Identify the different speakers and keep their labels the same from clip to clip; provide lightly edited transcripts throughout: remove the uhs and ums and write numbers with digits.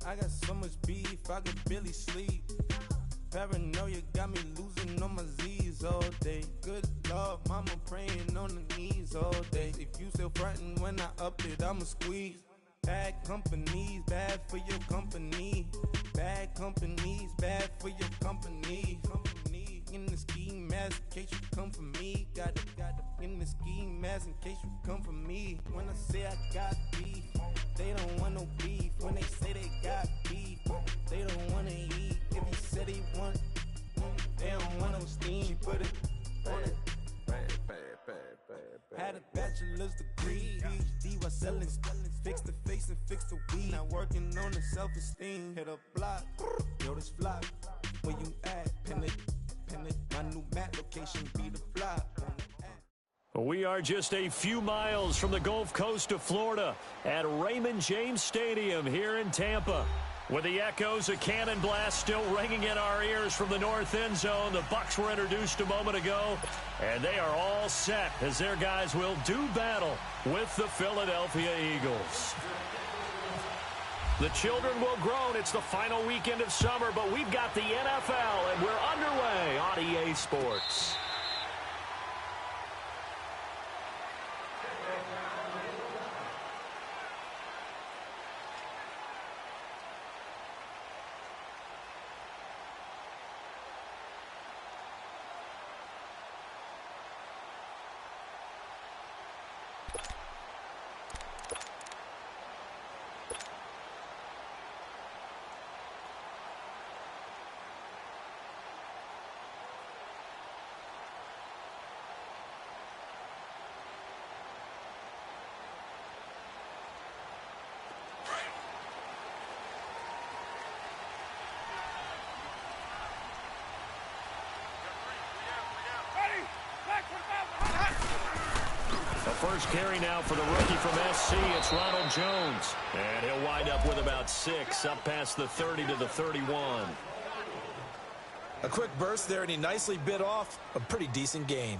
Speaker 1: I got so much beef, I could barely sleep. Paranoia got me losing on my Z's all day. Good Lord, mama praying on the knees all day. If you still frontin' when I up it, I'ma squeeze. Bad companies, bad for your company. Bad companies, bad for your company. In the ski mask in case you come for me. Got it in the ski mask in case you come for me. When I say I got beef, they don't want no beef. When they say they got beef, they don't wanna eat. If you said they want, they don't want no steam. She put it on it. Had a bachelor's degree, PhD while selling. Fix the face and fix the weed. Now working on the self-esteem. Hit a block, yo this flock. Where you at? Pin it. My new mat location be the flop.
Speaker 2: We are just a few miles from the Gulf Coast of Florida at Raymond James Stadium here in Tampa. With the echoes of cannon blast still ringing in our ears from the north end zone, the Bucs were introduced a moment ago, and they are all set as their guys will do battle with the Philadelphia Eagles. The children will groan. It's the final weekend of summer, but we've got the NFL, and we're underway on EA Sports. First carry now for the rookie from SC. It's Ronald Jones. And he'll wind up with about 6, up past the 30 to the 31.
Speaker 3: A quick burst there, and he nicely bit off a pretty decent gain.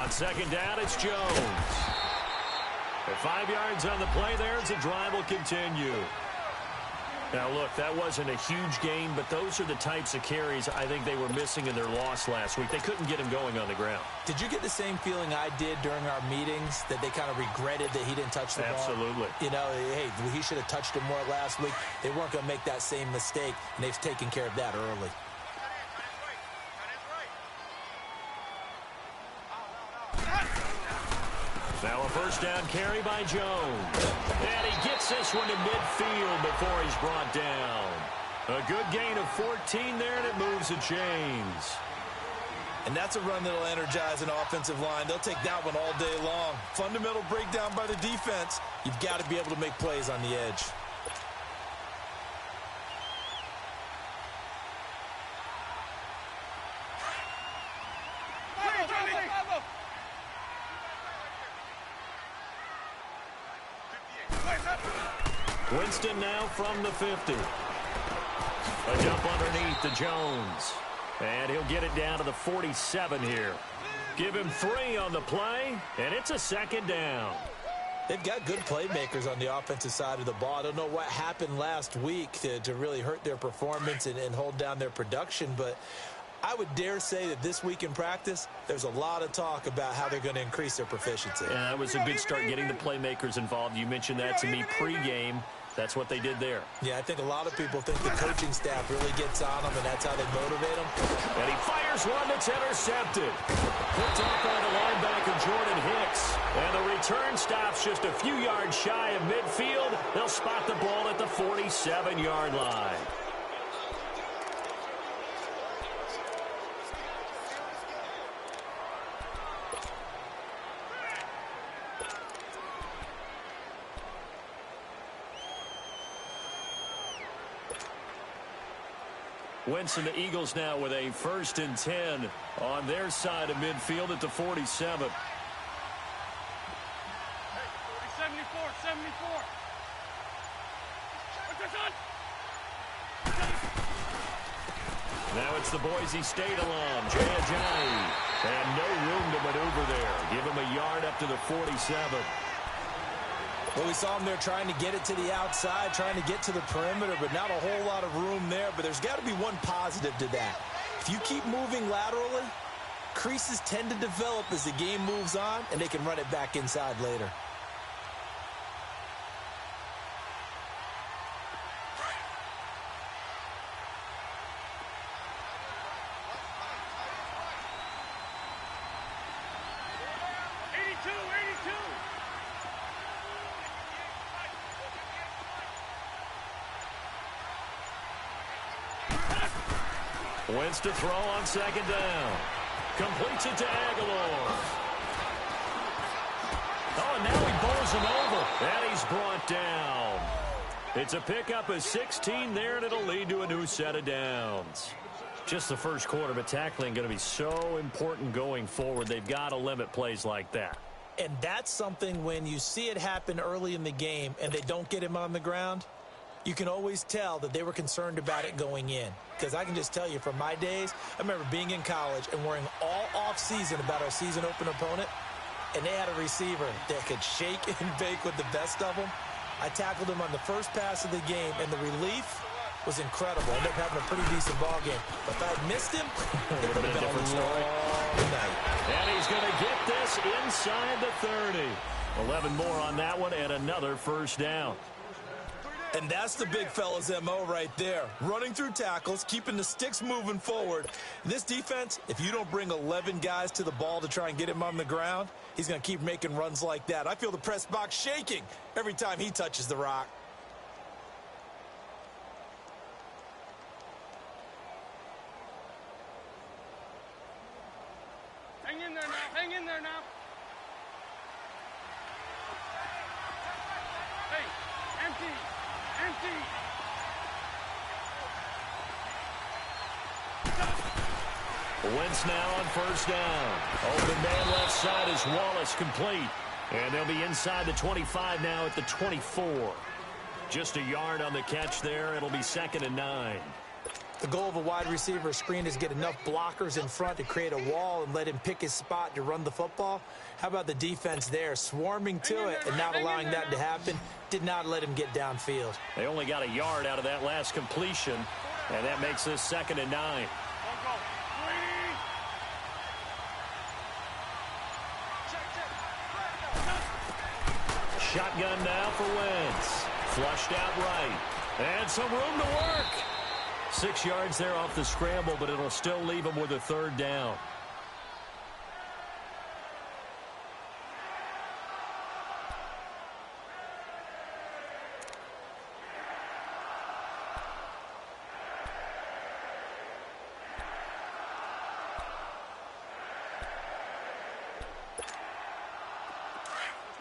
Speaker 2: On second down, it's Jones. At 5 yards on the play there, as the drive will continue. Now, look, that wasn't a huge gain, but those are the types of carries I think they were missing in their loss last week. They couldn't get him going on the ground.
Speaker 3: Did you get the same feeling I did during our meetings, that they kind of regretted that he didn't touch the ball?
Speaker 2: Absolutely.
Speaker 3: You know, hey, he should have touched him more last week. They weren't going to make that same mistake, and they've taken care of that early.
Speaker 2: Now a first down carry by Jones. And he gets this one to midfield before he's brought down. A good gain of 14 there, and it moves the chains.
Speaker 3: And that's a run that'll energize an offensive line. They'll take that one all day long. Fundamental breakdown by the defense. You've got to be able to make plays on the edge.
Speaker 2: Winston now from the 50. A jump underneath to Jones. And he'll get it down to the 47 here. Give him 3 on the play, and it's a second down.
Speaker 3: They've got good playmakers on the offensive side of the ball. I don't know what happened last week to really hurt their performance and hold down their production, but I would dare say that this week in practice, there's a lot of talk about how they're going to increase their proficiency.
Speaker 2: Yeah, that was a good start getting the playmakers involved. You mentioned that to me pregame. That's what they did there.
Speaker 3: Yeah, I think a lot of people think the coaching staff really gets on them, and that's how they motivate them.
Speaker 2: And he fires one that's intercepted. Picked off by the linebacker, Jordan Hicks. And the return stops just a few yards shy of midfield. They'll spot the ball at the 47-yard line. Wentz and the Eagles now with a 1st and 10 on their side of midfield at the 47.
Speaker 4: 74.
Speaker 2: Now it's the Boise State alum, BreatheEaZy's. And no room to maneuver there. Give him a yard up to the 47.
Speaker 3: Well, we saw him there trying to get it to the outside, trying to get to the perimeter, but not a whole lot of room there. But there's got to be one positive to that. If you keep moving laterally, creases tend to develop as the game moves on, and they can run it back inside later.
Speaker 2: Wentz to throw on 2nd down. Completes it to Aguilar. Oh, and now he bowls him over. And he's brought down. It's a pickup of 16 there, and it'll lead to a new set of downs. Just the first quarter, but tackling going to be so important going forward. They've got to limit plays like that.
Speaker 3: And that's something when you see it happen early in the game and they don't get him on the ground, you can always tell that they were concerned about it going in. Because I can just tell you from my days, I remember being in college and worrying all off-season about our season open opponent, and they had a receiver that could shake and bake with the best of them. I tackled him on the first pass of the game, and the relief was incredible. I ended up having a pretty decent ball game. But if I had missed him, it would have been a different story.
Speaker 2: And he's going to get this inside the 30. 11 more on that one, and another 1st down.
Speaker 3: And that's the big fella's MO right there. Running through tackles, keeping the sticks moving forward. This defense, if you don't bring 11 guys to the ball to try and get him on the ground, he's going to keep making runs like that. I feel the press box shaking every time he touches the rock.
Speaker 4: Hang in there now. Hang in there now. Hey, empty. Empty.
Speaker 2: Wentz now on 1st down. Open man left side is Wallace, complete. And they'll be inside the 25 now at the 24. Just a yard on the catch there. It'll be 2nd and 9.
Speaker 3: The goal of a wide receiver screen is get enough blockers in front to create a wall and let him pick his spot to run the football. How about the defense there, swarming to it and not allowing that to happen? Did not let him get downfield.
Speaker 2: They only got a yard out of that last completion, and that makes this 2nd and 9. Shotgun now for Wentz. Flushed out right. And some room to work. 6 yards there off the scramble, but it'll still leave him with a 3rd down.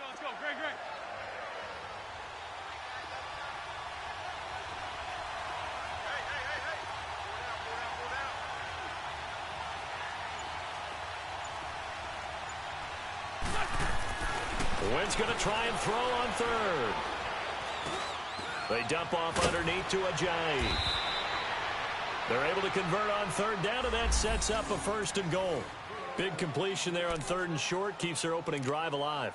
Speaker 4: Let's go. Greg.
Speaker 2: Wentz going to try and throw on 3rd. They dump off underneath to Ajayi. They're able to convert on 3rd down, and that sets up a 1st and goal. Big completion there on 3rd and short keeps their opening drive alive.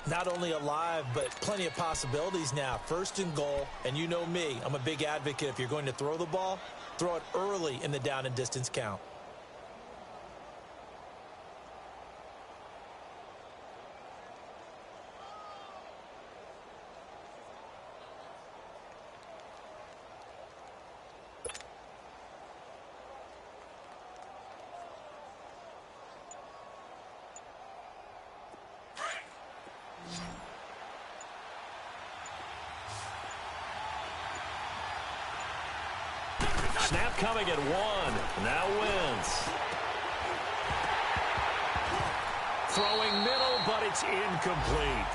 Speaker 3: Not only alive, but plenty of possibilities now. 1st and goal, and you know me, I'm a big advocate. If you're going to throw the ball, throw it early in the down and distance count.
Speaker 2: Snap coming at 1. Now Wentz. Throwing middle, but it's incomplete.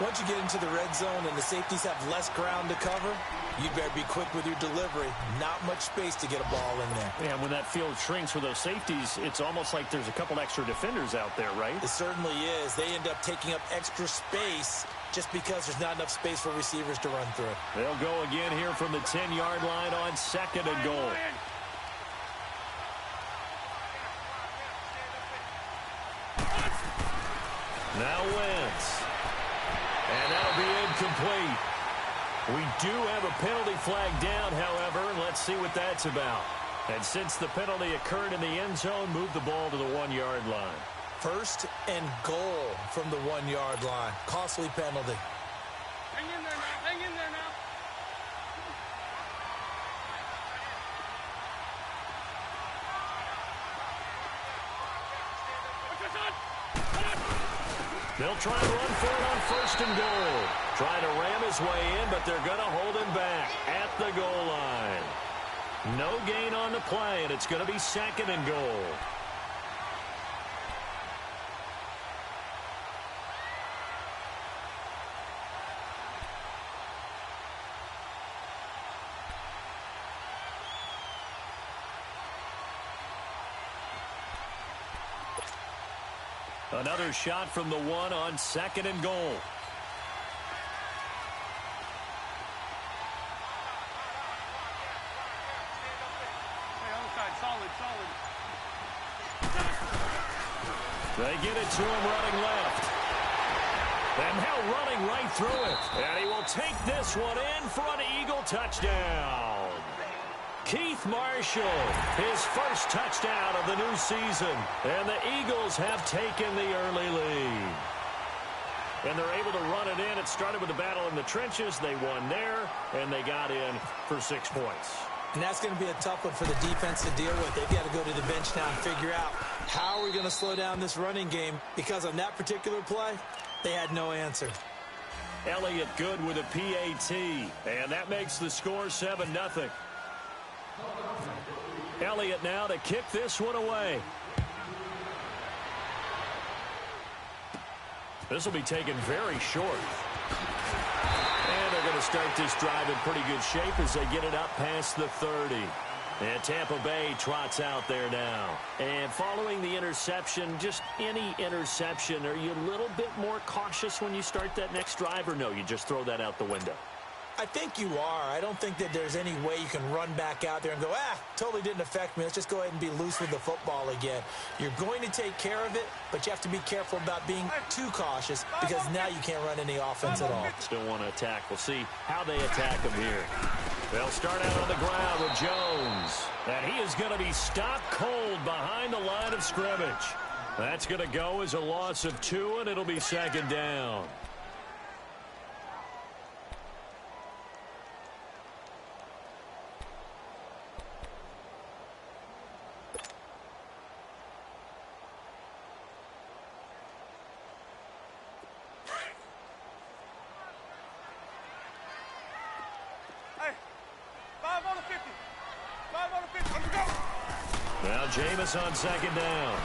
Speaker 3: Once you get into the red zone and the safeties have less ground to cover, You better be quick with your delivery. Not much space to get a ball in there.
Speaker 2: Yeah, when that field shrinks for those safeties, it's almost like there's a couple extra defenders out there, right?
Speaker 3: It certainly is. They end up taking up extra space just because there's not enough space for receivers to run through.
Speaker 2: They'll go again here from the 10-yard line on 2nd and goal. Now Wentz. And that'll be incomplete. We do have a penalty flag down, however, and let's see what that's about. And since the penalty occurred in the end zone, move the ball to the 1-yard line.
Speaker 3: 1st and goal from the 1-yard line. Costly penalty.
Speaker 4: Hang in there now. Hang in there now.
Speaker 2: They'll try and run for it on 1st and goal. Trying to ram his way in, but they're going to hold him back at the goal line. No gain on the play, and it's going to be 2nd and goal. Another shot from the 1 on 2nd and goal.
Speaker 4: Solid.
Speaker 2: They get it to him running left. And now running right through it. And he will take this one in for an Eagle touchdown. Keith Marshall, his first touchdown of the new season. And the Eagles have taken the early lead. And they're able to run it in. It started with a battle in the trenches. They won there, and they got in for 6 points.
Speaker 3: And that's going to be a tough one for the defense to deal with. They've got to go to the bench now and figure out how are we going to slow down this running game, because on that particular play, they had no answer.
Speaker 2: Elliott good with a PAT, and that makes the score 7-0. Elliott now to kick this one away. This will be taken very short. And they're going to start this drive in pretty good shape as they get it up past the 30. And Tampa Bay trots out there now. And following the interception, just any interception, are you a little bit more cautious when you start that next drive, or no, you just throw that out the window?
Speaker 3: I think you are. I don't think that there's any way you can run back out there and go, totally didn't affect me. Let's just go ahead and be loose with the football again. You're going to take care of it, but you have to be careful about being too cautious, because now you can't run any offense at all.
Speaker 2: Still want to attack. We'll see how they attack him here. They'll start out on the ground with Jones. And he is going to be stopped cold behind the line of scrimmage. That's going to go as a loss of 2, and it'll be 2nd down. Now Jameis on 2nd down.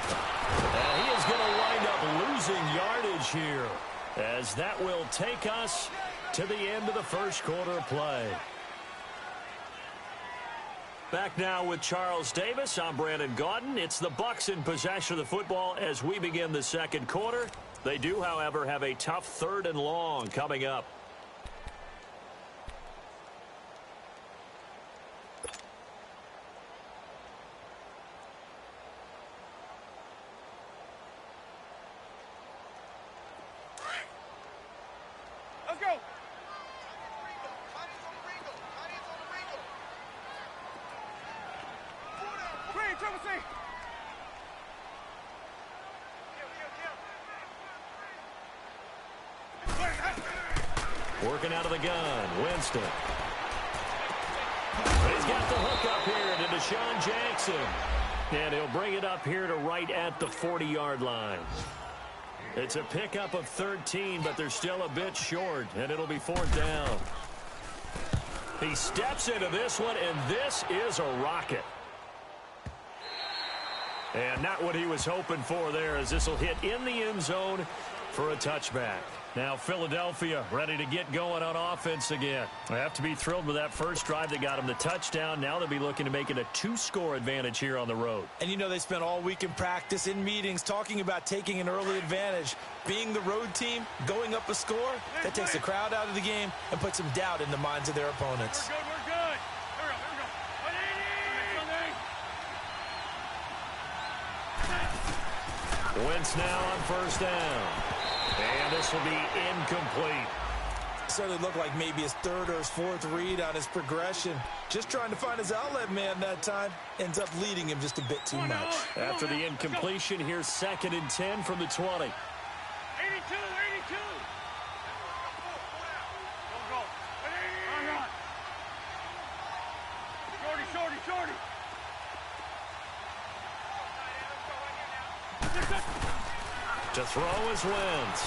Speaker 2: And he is going to wind up losing yardage here, as that will take us to the end of the first quarter of play. Back now with Charles Davis. I'm Brandon Gaudin. It's the Bucs in possession of the football as we begin the second quarter. They do, however, have a tough 3rd and long coming up.
Speaker 4: Let's go. Green, Triple C.
Speaker 2: Working out of the gun, Winston. He's got the hook up here to Deshaun Jackson. And he'll bring it up here to right at the 40-yard line. It's a pickup of 13, but they're still a bit short, and it'll be 4th down. He steps into this one, and this is a rocket. And not what he was hoping for there, as this will hit in the end zone for a touchback. Now Philadelphia ready to get going on offense again. They have to be thrilled with that first drive that got them the touchdown. Now they'll be looking to make it a 2-score advantage here on the road.
Speaker 3: And you know they spent all week in practice, in meetings, talking about taking an early advantage. Being the road team, going up a score, that takes the crowd out of the game and puts some doubt in the minds of their opponents.
Speaker 4: We're good, we're good. Here we go.
Speaker 2: Wentz now on first down. And this will be incomplete.
Speaker 3: Certainly looked like maybe his third or his fourth read on his progression. Just trying to find his outlet man that time. Ends up leading him just a bit too much.
Speaker 2: After the incompletion, here's 2nd and 10 from the 20.
Speaker 4: 82, 82. Go. Shorty.
Speaker 2: To throw is Wentz.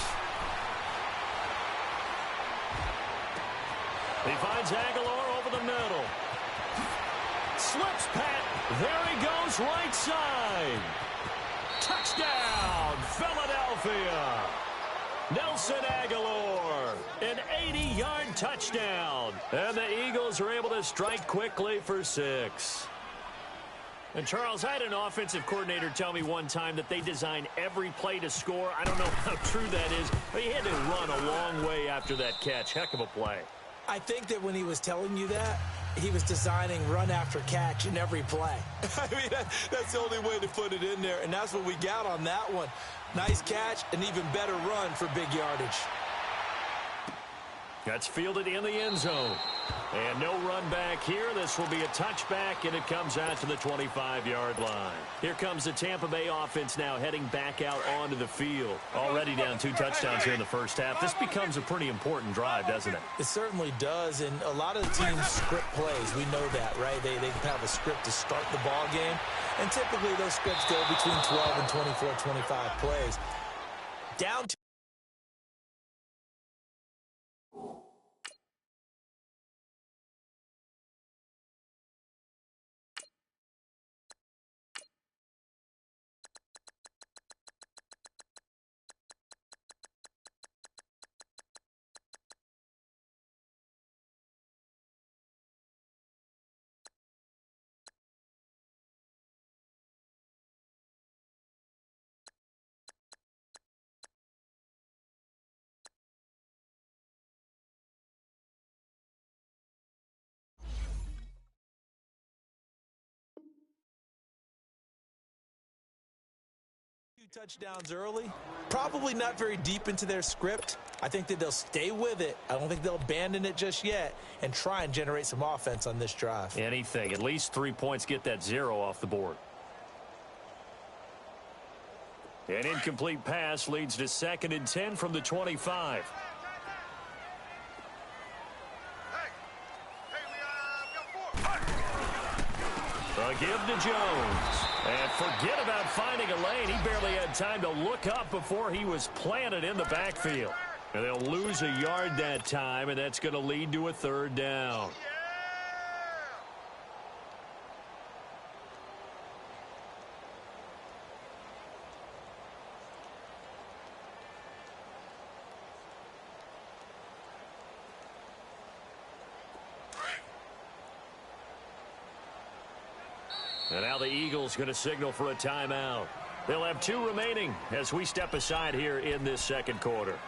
Speaker 2: He finds Aguilar over the middle. Slips Pat. There he goes, right side. Touchdown, Philadelphia. Nelson Aguilar, an 80-yard touchdown. And the Eagles are able to strike quickly for 6. And, Charles, I had an offensive coordinator tell me one time that they design every play to score. I don't know how true that is, but he had to run a long way after that catch. Heck of a play.
Speaker 3: I think that when he was telling you that, he was designing run after catch in every play. I mean, that's the only way to put it in there, and that's what we got on that one. Nice catch, an even better run for big yardage.
Speaker 2: That's fielded in the end zone. And no run back here. This will be a touchback, and it comes out to the 25-yard line. Here comes the Tampa Bay offense now heading back out onto the field. Already down 2 touchdowns here in the first half. This becomes a pretty important drive, doesn't it?
Speaker 3: It certainly does, and a lot of the teams script plays. We know that, right? They have a script to start the ball game, and typically those scripts go between 12 and 24, 25 plays. Down to touchdowns early, probably not very deep into their script. I think that they'll stay with it. I don't think they'll abandon it just yet and try and generate some offense on this drive.
Speaker 2: Anything. At least 3 points, get that 0 off the board. An incomplete pass leads to 2nd and 10 from the 25. A give to Jones. And forget about finding a lane. He barely had time to look up before he was planted in the backfield. And they'll lose a yard that time, and that's going to lead to a 3rd down. And now the Eagles going to signal for a timeout. They'll have 2 remaining as we step aside here in this 2nd quarter.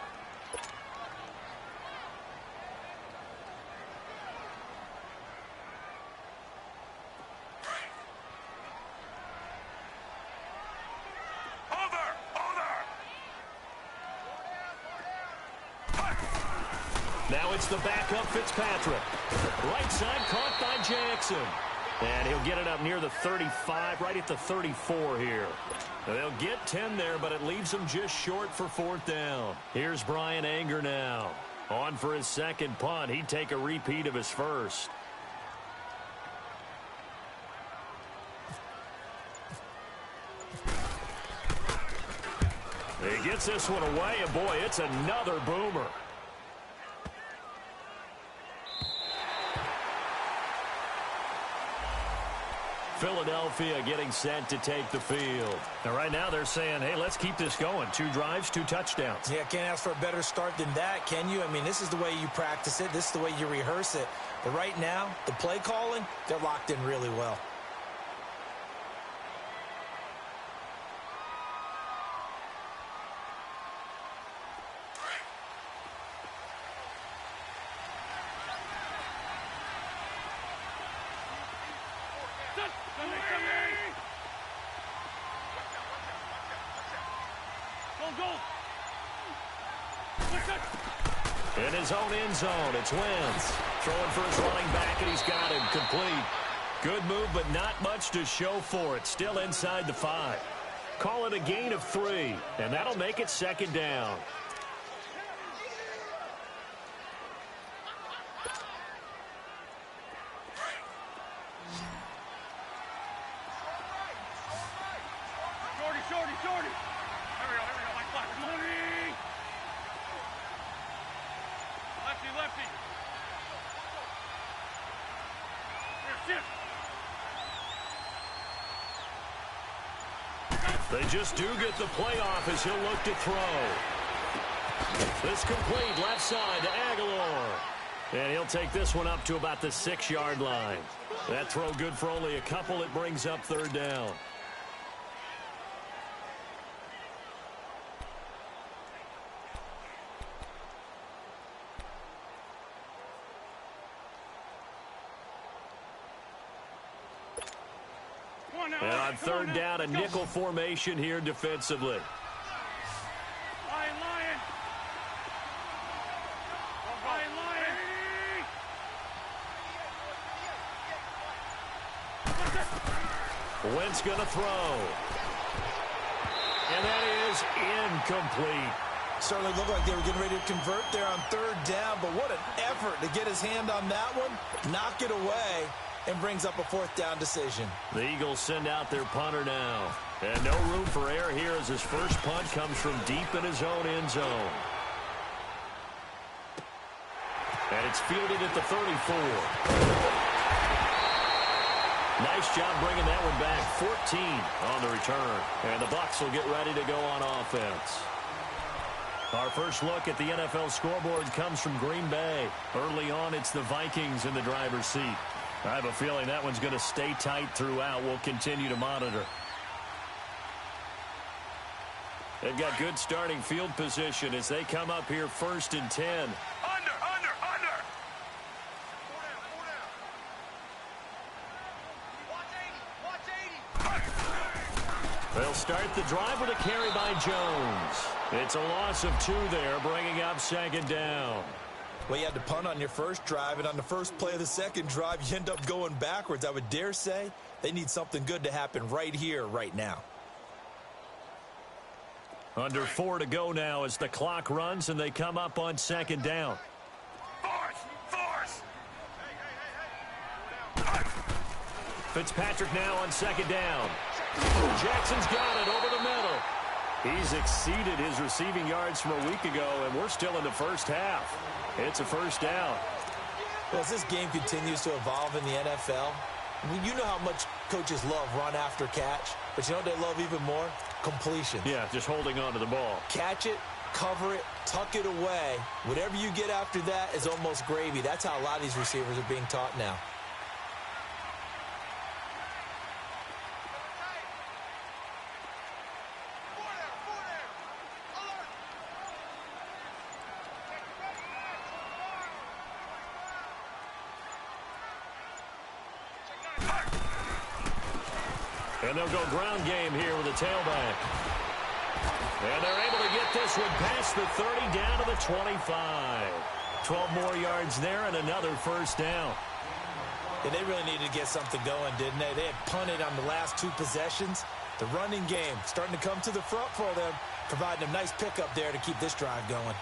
Speaker 2: Now it's the backup Fitzpatrick. Right side caught by Jackson. And he'll get it up near the 35, right at the 34 here. They'll get 10 there, but it leaves them just short for 4th down. Here's Brian Anger now. On for his 2nd punt. He'd take a repeat of his first. He gets this one away, and boy, it's another boomer. Philadelphia Philadelphia getting set to take the field. Now, right now they're saying, hey, let's keep this going. 2 drives, 2 touchdowns.
Speaker 3: Yeah, can't ask for a better start than that, can you? I mean, this is the way you practice it. This is the way you rehearse it. But right now, the play calling, they're locked in really well.
Speaker 2: In his own end zone, it's Wentz. Throwing for his running back, and he's got him complete. Good move, but not much to show for it. Still inside the 5. Call it a gain of 3, and that'll make it 2nd down.
Speaker 4: Shorty. Here we go, like flash. Lefty. Here, shift.
Speaker 2: They just do get the playoff as he'll look to throw. This complete left side to Aguilar. And he'll take this one up to about the 6-yard line. That throw good for only a couple. It brings up 3rd down. And on 3rd down, a nickel formation here defensively.
Speaker 4: Lion.
Speaker 2: Wentz going to throw. And that is incomplete.
Speaker 3: Certainly looked like they were getting ready to convert there on 3rd down, but what an effort to get his hand on that one, knock it away, and brings up a 4th down decision.
Speaker 2: The Eagles send out their punter now. And no room for error here as his first punt comes from deep in his own end zone. And it's fielded at the 34. Nice job bringing that one back. 14 on the return. And the Bucs will get ready to go on offense. Our first look at the NFL scoreboard comes from Green Bay. Early on, it's the Vikings in the driver's seat. I have a feeling that one's going to stay tight throughout. We'll continue to monitor. They've got good starting field position as they come up here 1st and 10.
Speaker 4: Under. Watch 80.
Speaker 2: They'll start the drive with a carry by Jones. It's a loss of 2 there, bringing up 2nd down.
Speaker 3: Well, you had to punt on your first drive, and on the first play of the second drive, you end up going backwards. I would dare say they need something good to happen right here, right now.
Speaker 2: Under 4 to go now as the clock runs, and they come up on 2nd down.
Speaker 4: Force!
Speaker 2: Fitzpatrick now on 2nd down. Jackson's got it over the middle. He's exceeded his receiving yards from a week ago, and we're still in the first half. It's a 1st down.
Speaker 3: Well, as this game continues to evolve in the NFL, you know how much coaches love run after catch, but you know what they love even more? Completion.
Speaker 2: Yeah, just holding on to the ball.
Speaker 3: Catch it, cover it, tuck it away. Whatever you get after that is almost gravy. That's how a lot of these receivers are being taught now.
Speaker 2: And they'll go ground game here with a tailback. And they're able to get this one past the 30 down to the 25. 12 more yards there and another 1st down.
Speaker 3: Yeah, they really needed to get something going, didn't they? They had punted on the last 2 possessions. The running game starting to come to the front for them, providing a nice pickup there to keep this drive going.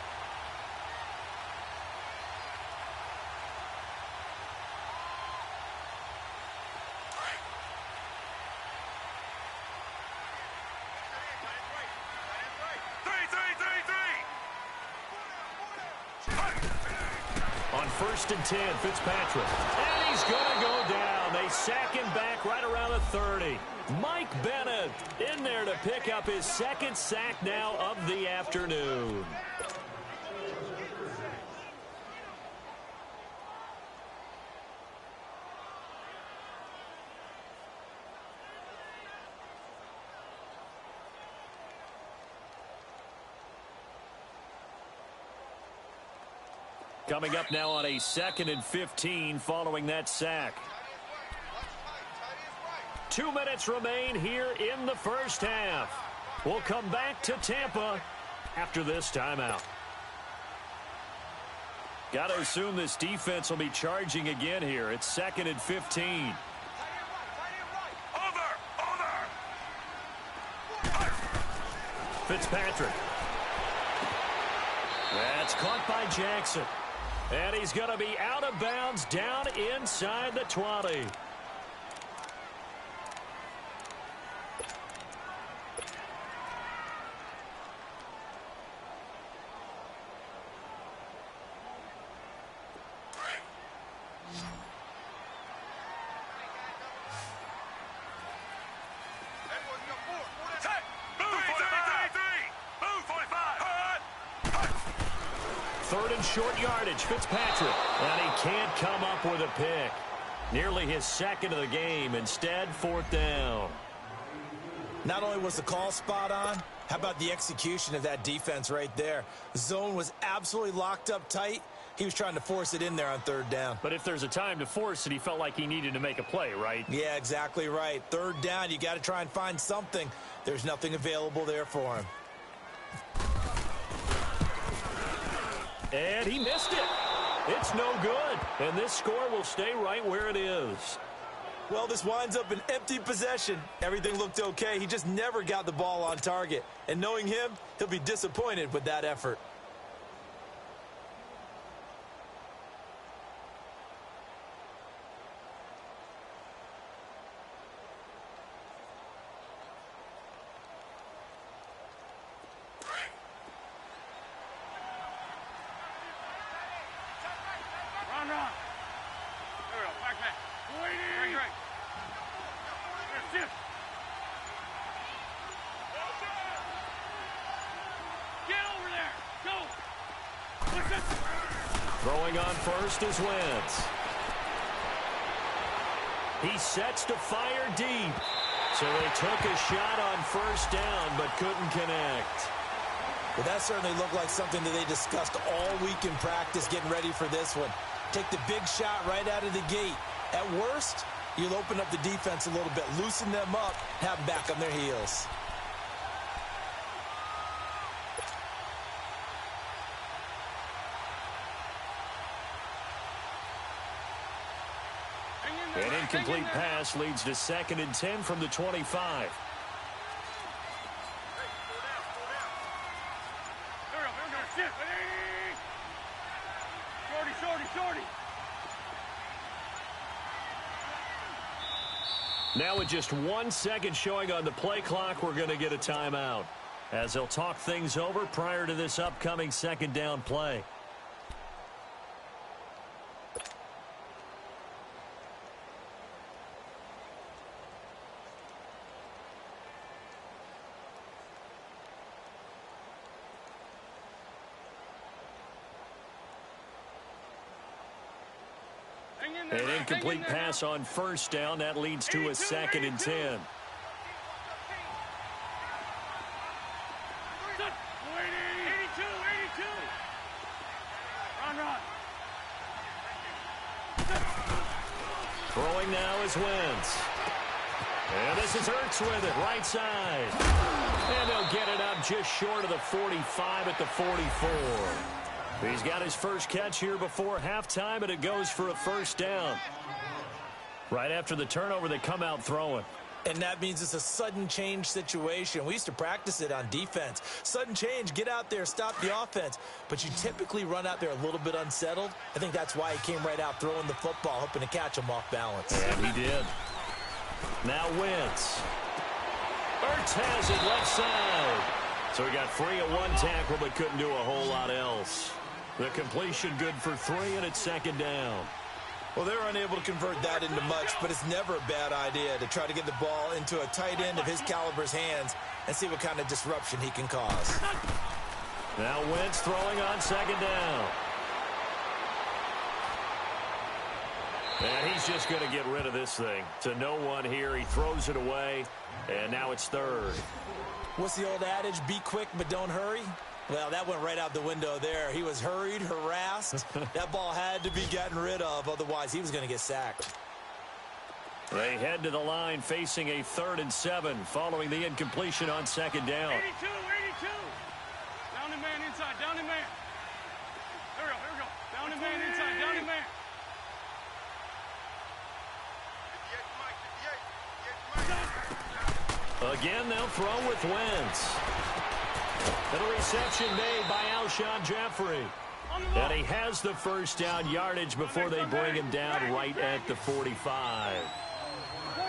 Speaker 2: On 1st and 10, Fitzpatrick. And he's going to go down. They they sack him back right around the 30. Mike Bennett in there to pick up his second sack now of the afternoon. Coming up now on a 2nd and 15 following that sack. 2 minutes remain here in the first half. We'll come back to Tampa after this timeout. Got to assume this defense will be charging again here. It's 2nd and 15. Fitzpatrick. That's caught by Jackson. And he's going to be out of bounds down inside the 20. Third and short yardage, Fitzpatrick. And he can't come up with a pick. Nearly his second of the game. Instead, 4th down.
Speaker 3: Not only was the call spot on, how about the execution of that defense right there? The zone was absolutely locked up tight. He was trying to force it in there on 3rd down.
Speaker 2: But if there's a time to force it, he felt like he needed to make a play, right?
Speaker 3: Yeah, exactly right. 3rd down, you got to try and find something. There's nothing available there for him.
Speaker 2: And he missed it. It's no good. And this score will stay right where it is.
Speaker 3: Well, this winds up an empty possession. Everything looked okay. He just never got the ball on target. And knowing him, he'll be disappointed with that effort.
Speaker 2: Throwing on first is Wentz. He sets to fire deep. So they took a shot on 1st down but couldn't connect.
Speaker 3: Well, that certainly looked like something that they discussed all week in practice getting ready for this one. Take the big shot right out of the gate. At worst, you'll open up the defense a little bit, loosen them up, have them back on their heels.
Speaker 2: An incomplete pass leads to 2nd and 10 from the 25. Now with just 1 second showing on the play clock, we're going to get a timeout as they'll talk things over prior to this upcoming 2nd down play. An incomplete pass on 1st down. That leads to a 2nd and 10.
Speaker 4: 82. Run.
Speaker 2: Throwing now is Wentz. And this is Hurts with it, right side. And they'll get it up just short of the 45 at the 44. He's got his first catch here before halftime, and it goes for a 1st down. Right after the turnover, they come out throwing.
Speaker 3: And that means it's a sudden change situation. We used to practice it on defense. Sudden change, get out there, stop the offense. But you typically run out there a little bit unsettled. I think that's why he came right out throwing the football, hoping to catch him off balance.
Speaker 2: And he did. Now Wentz. Ertz has it left side. So he got free of 1 tackle, but couldn't do a whole lot else. The completion good for 3, and it's 2nd down.
Speaker 3: Well, they're unable to convert that into much, but it's never a bad idea to try to get the ball into a tight end of his caliber's hands and see what kind of disruption he can cause.
Speaker 2: Now Wentz throwing on second down. And he's just going to get rid of this thing. To no one here. He throws it away, and now it's third.
Speaker 3: What's the old adage? Be quick, but don't hurry. Well, that went right out the window there. He was hurried, harassed. That ball had to be gotten rid of, otherwise he was going to get sacked.
Speaker 2: They head to the line facing a 3rd and 7 following the incompletion on second down.
Speaker 4: 82. Down and man inside, down and man. Here we go. Down and man inside, down and man.
Speaker 2: Again, they'll throw with Wentz. And a reception made by Alshon Jeffrey. And he has the first down yardage before they bring him down right at the 45.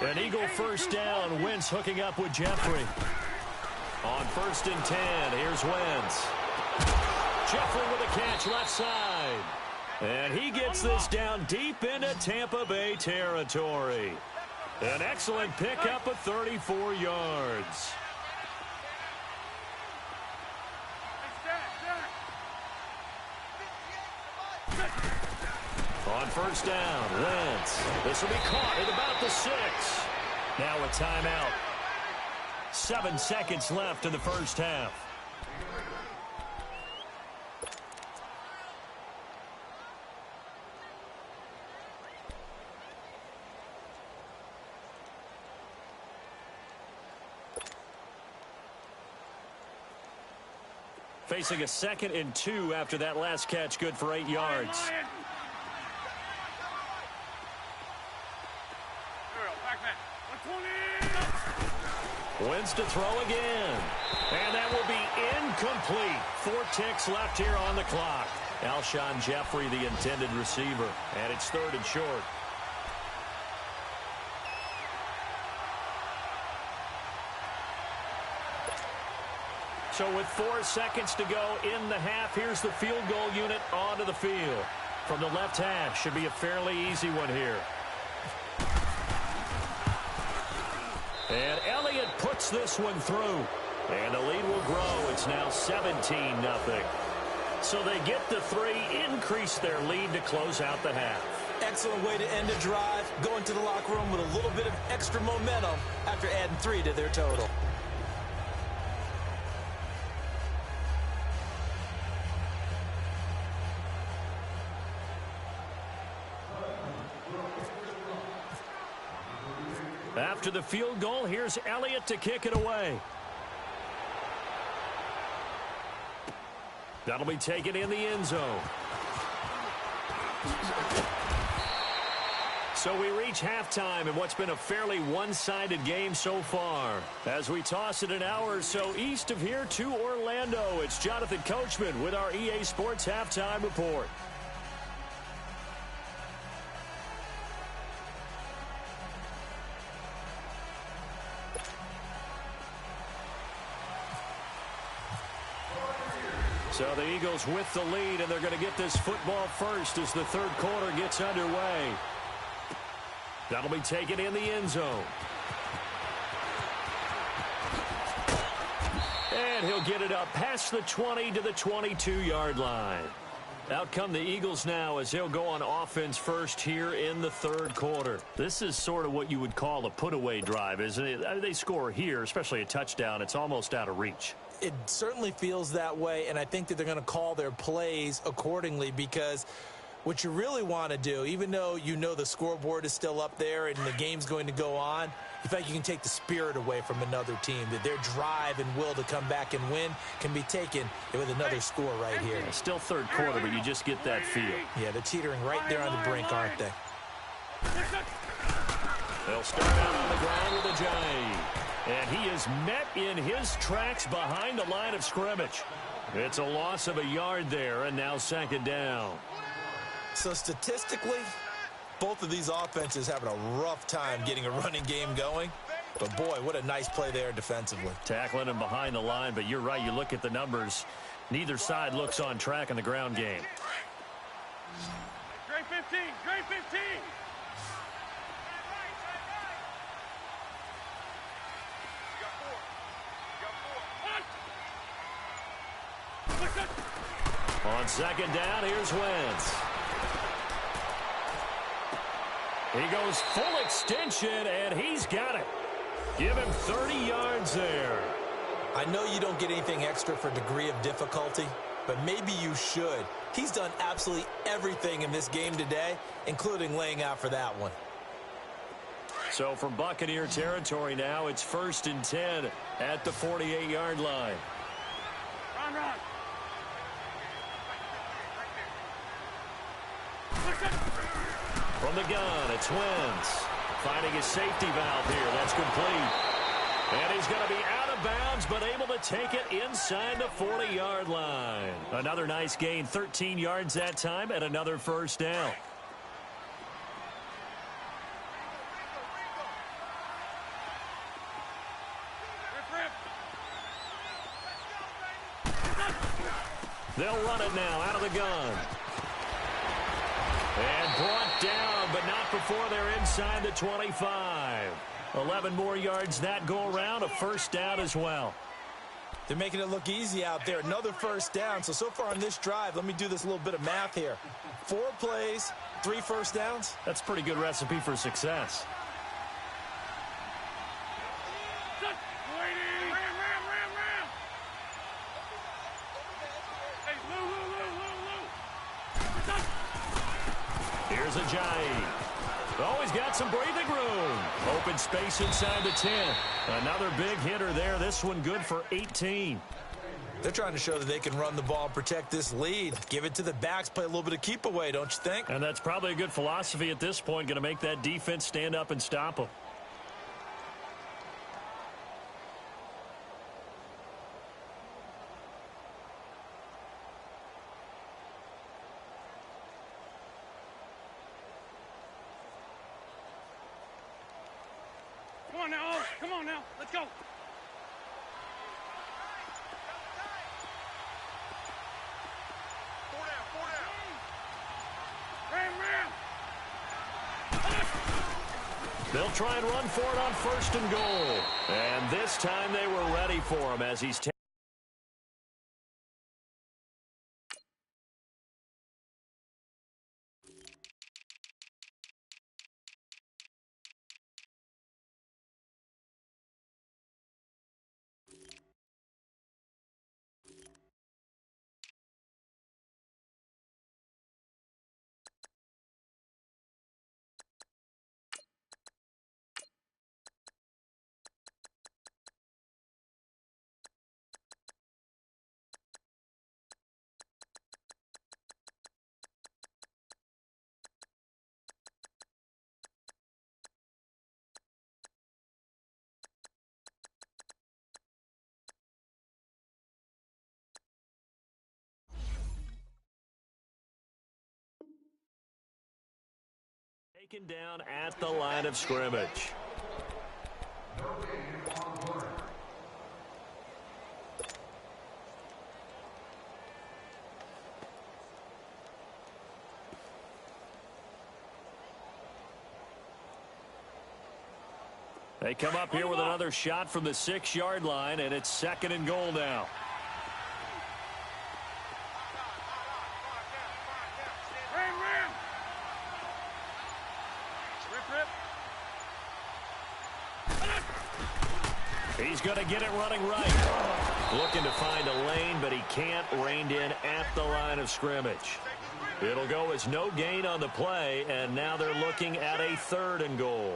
Speaker 2: An Eagle first down. Wentz hooking up with Jeffrey. On 1st and 10, here's Wentz. Jeffrey with a catch left side. And he gets this down deep into Tampa Bay territory. An excellent pickup of 34 yards. On 1st down, Wentz. This will be caught at about the 6. Now a timeout. 7 seconds left in the first half. Facing a 2nd and 2 after that last catch, good for 8 yards. Wentz to throw again. And that will be incomplete. 4 ticks left here on the clock. Alshon Jeffrey, the intended receiver. And it's 3rd and short. So with 4 seconds to go in the half, here's the field goal unit onto the field. From the left hash, should be a fairly easy one here. And Elliott puts this one through. And the lead will grow. It's now 17-0. So they get the 3, increase their lead to close out the half.
Speaker 3: Excellent way to end a drive. Go into the locker room with a little bit of extra momentum after adding 3 to their total.
Speaker 2: After the field goal, here's Elliott to kick it away. That'll be taken in the end zone. So we reach halftime in what's been a fairly one-sided game so far. As we toss it an hour or so east of here to Orlando, it's Jonathan Coachman with our EA Sports Halftime Report. So the Eagles with the lead, and they're going to get this football first as the 3rd quarter gets underway. That'll be taken in the end zone. And he'll get it up past the 20 to the 22-yard line. Out come the Eagles now as they'll go on offense first here in the 3rd quarter. This is sort of what you would call a put-away drive, isn't it? I mean, they score here, especially a touchdown. It's almost out of reach.
Speaker 3: It certainly feels that way, and I think that they're going to call their plays accordingly, because what you really want to do, even though you know the scoreboard is still up there and the game's going to go on, in fact, you can take the spirit away from another team, that their drive and will to come back and win can be taken with another score right here.
Speaker 2: It's still 3rd quarter, but you just get that feel.
Speaker 3: Yeah, they're teetering right there on the brink, aren't they?
Speaker 2: They'll start out on the ground with a J. And he is met in his tracks behind the line of scrimmage. It's a loss of a yard there, and now 2nd down.
Speaker 3: So statistically, both of these offenses having a rough time getting a running game going. But, boy, what a nice play there defensively.
Speaker 2: Tackling him behind the line, but you're right. You look at the numbers. Neither side looks on track in the ground game.
Speaker 4: 15. Drain 15.
Speaker 2: On second down, here's Wentz. He goes full extension, and he's got it. Give him 30 yards there.
Speaker 3: I know you don't get anything extra for degree of difficulty, but maybe you should. He's done absolutely everything in this game today, including laying out for that one.
Speaker 2: So from Buccaneer territory now, it's 1st and 10 at the 48-yard line.
Speaker 4: Run.
Speaker 2: From the gun, it's Wentz. Finding his safety valve here. That's complete. And he's going to be out of bounds, but able to take it inside the 40-yard line. Another nice gain, 13 yards that time, and another first down. They'll run it now out of the gun. And brought down, but not before they're inside the 25. 11 more yards that go around, a first down as well.
Speaker 3: They're making it look easy out there. Another first down. So far on this drive, let me do this little bit of math here. 4 plays, 3 first downs.
Speaker 2: That's a pretty good recipe for success. Here's Ajayi. Oh, he's got some breathing room. Open space inside the 10. Another big hitter there. This one good for 18.
Speaker 3: They're trying to show that they can run the ball and protect this lead. Give it to the backs, play a little bit of keep away, don't you think?
Speaker 2: And that's probably a good philosophy at this point. Going to make that defense stand up and stop them.
Speaker 4: Come on now, let's go. Four down.
Speaker 2: They'll try and run for it on 1st and goal. And this time they were ready for him as he's taken down at the line of scrimmage. They come up here with another shot from the 6-yard line, and it's 2nd and goal now. He's going to get it running right. Looking to find a lane, but he can't. Reined in at the line of scrimmage. It'll go as no gain on the play, and now they're looking at a 3rd and goal.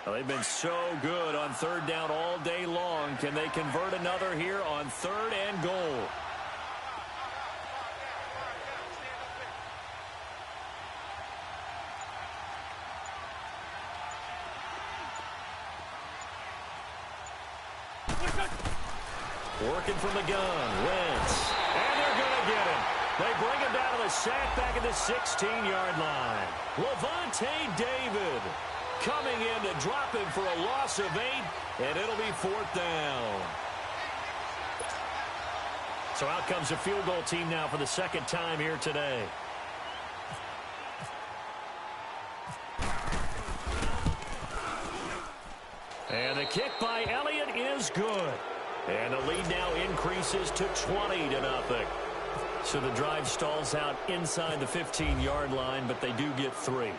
Speaker 2: Well, they've been so good on 3rd down all day long. Can they convert another here on 3rd and goal? Working from the gun, Wentz. And they're going to get him. They bring him down to the sack back at the 16-yard line. Levante David. coming in to drop him for a loss of 8, and it'll be 4th down. So out comes a field goal team now for the second time here today. And the kick by Elliott is good. And the lead now increases to 20-0. So the drive stalls out inside the 15-yard line, but they do get 3.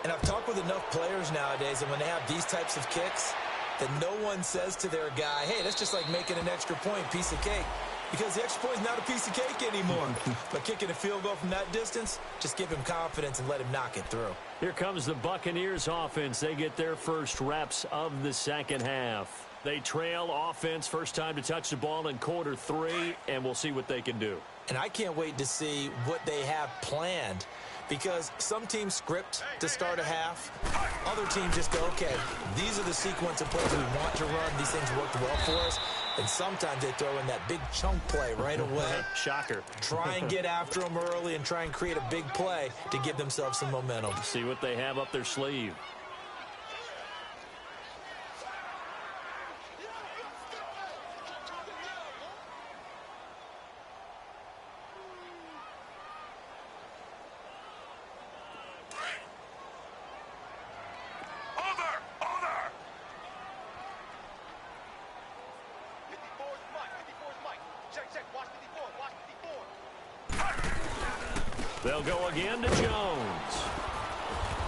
Speaker 3: And I've talked with enough players nowadays, and when they have these types of kicks, that no one says to their guy, hey, that's just like making an extra point, piece of cake. Because the extra point is not a piece of cake anymore. But kicking a field goal from that distance, just give him confidence and let him knock it through.
Speaker 2: Here comes the Buccaneers offense. They get their first reps of the second half. They trail offense, first time to touch the ball in quarter 3, and we'll see what they can do.
Speaker 3: And I can't wait to see what they have planned, because some teams script to start a half. Other teams just go, okay, these are the sequence of plays we want to run. These things worked well for us. And sometimes they throw in that big chunk play right away.
Speaker 2: Shocker.
Speaker 3: Try and get after them early and try and create a big play to give themselves some momentum.
Speaker 2: See what they have up their sleeve. They'll go again to Jones.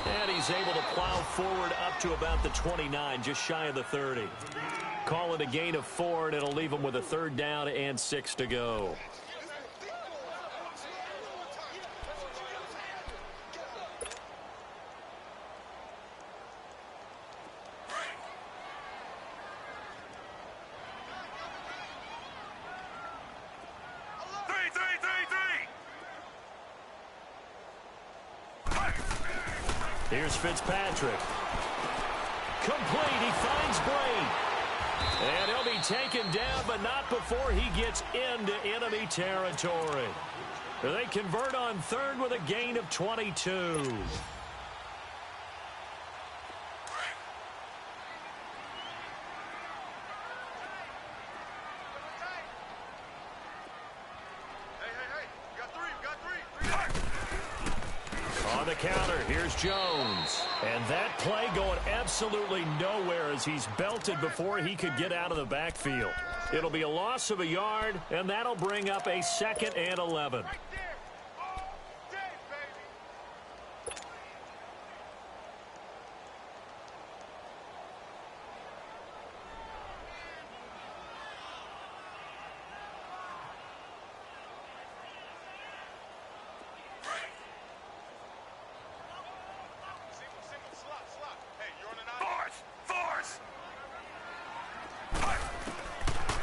Speaker 2: And he's able to plow forward up to about the 29, just shy of the 30. Call it a gain of 4, and it'll leave him with a 3rd down and 6 to go. Here's Fitzpatrick. Complete. He finds Blaine. And he'll be taken down, but not before he gets into enemy territory. They convert on 3rd with a gain of 22. On the counter, here's Jones. And that play going absolutely nowhere as he's belted before he could get out of the backfield. It'll be a loss of a yard, and that'll bring up a 2nd and 11.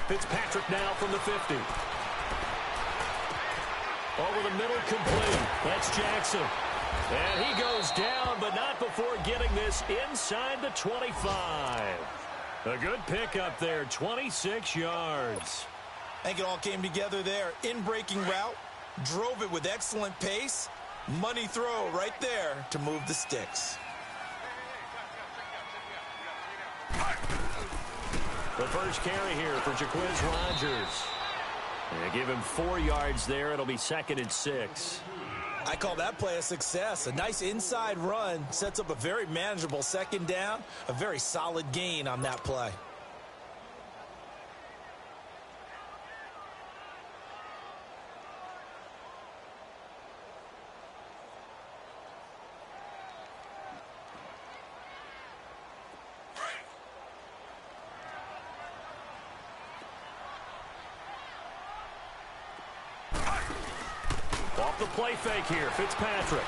Speaker 2: Fitzpatrick now from the 50. Over the middle, complete. That's Jackson. And he goes down, but not before getting this inside the 25. A good pickup there, 26 yards.
Speaker 3: I think it all came together there. In-breaking route, drove it with excellent pace. Money throw right there to move the sticks.
Speaker 2: The first carry here for Jaquiz Rogers. And they give him 4 yards there. It'll be 2nd and 6.
Speaker 3: I call that play a success. A nice inside run sets up a very manageable 2nd down. A very solid gain on that play.
Speaker 2: Off the play fake here, Fitzpatrick.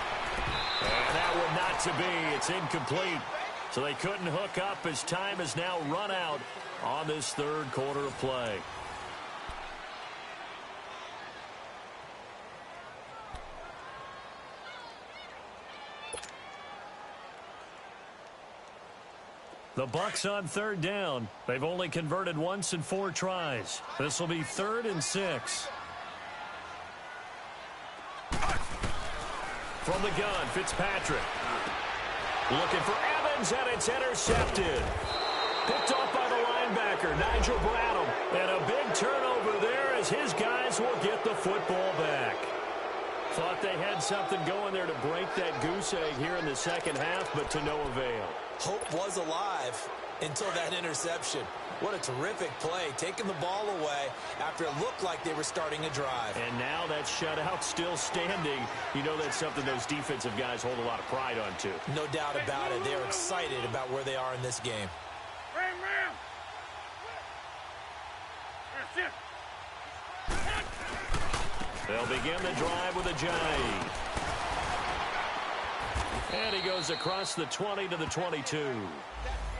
Speaker 2: And that one not to be. It's incomplete. So they couldn't hook up as time has now run out on this 3rd quarter of play. The Bucs on 3rd down. They've only converted once in 4 tries. This will be 3rd and 6. From the gun, Fitzpatrick. Looking for Evans, and it's intercepted. Picked off by the linebacker, Nigel Bradham. And a big turnover there as his guys will get the football back. Thought they had something going there to break that goose egg here in the second half, but to no avail.
Speaker 3: Hope was alive until that interception. What a terrific play, taking the ball away after it looked like they were starting a drive.
Speaker 2: And now that shutout still standing. You know that's something those defensive guys hold a lot of pride on, too.
Speaker 3: No doubt about it. They're excited about where they are in this game.
Speaker 4: Ram.
Speaker 2: They'll begin the drive with a jive. And he goes across the 20 to the 22.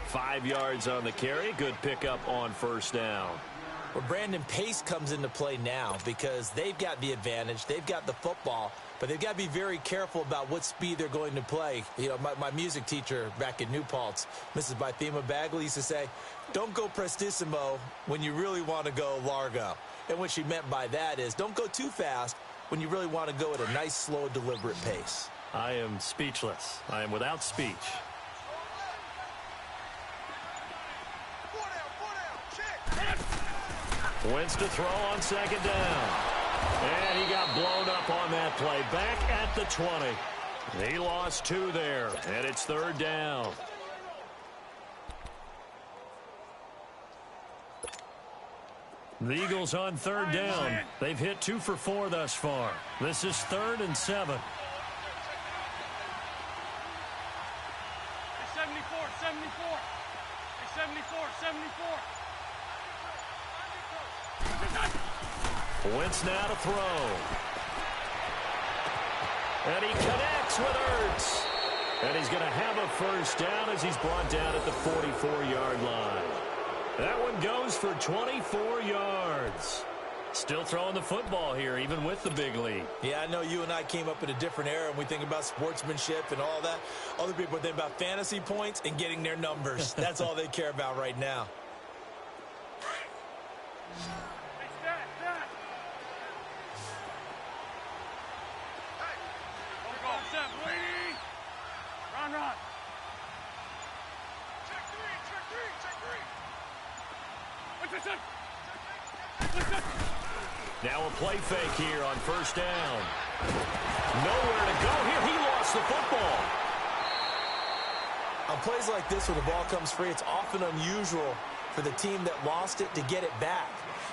Speaker 2: 5 yards on the carry. Good pickup on first down.
Speaker 3: Well, Brandon, pace comes into play now because they've got the advantage. They've got the football, but they've got to be very careful about what speed they're going to play. You know, my music teacher back in New Paltz, Mrs. Bythema Bagley, used to say, don't go prestissimo when you really want to go largo. And what she meant by that is don't go too fast when you really want to go at a nice, slow, deliberate pace.
Speaker 2: I am speechless. I am without speech. Wentz to throw on second down. And he got blown up on that play. Back at the 20. He lost 2 there, and it's third down. The Eagles on third down. They've hit 2 for 4 thus far. This is 3rd and 7.
Speaker 4: 74.
Speaker 2: Wentz now to throw. And he connects with Ertz. And he's going to have a first down as he's brought down at the 44-yard line. That one goes for 24 yards. Still throwing the football here, even with the big lead.
Speaker 3: Yeah, I know you and I came up in a different era, and we think about sportsmanship and all that. Other people think about fantasy points and getting their numbers. That's all they care about right now.
Speaker 4: Run.
Speaker 2: Now a play fake here on first down. Nowhere to go here. He lost the football.
Speaker 3: On plays like this where the ball comes free, it's often unusual for the team that lost it to get it back.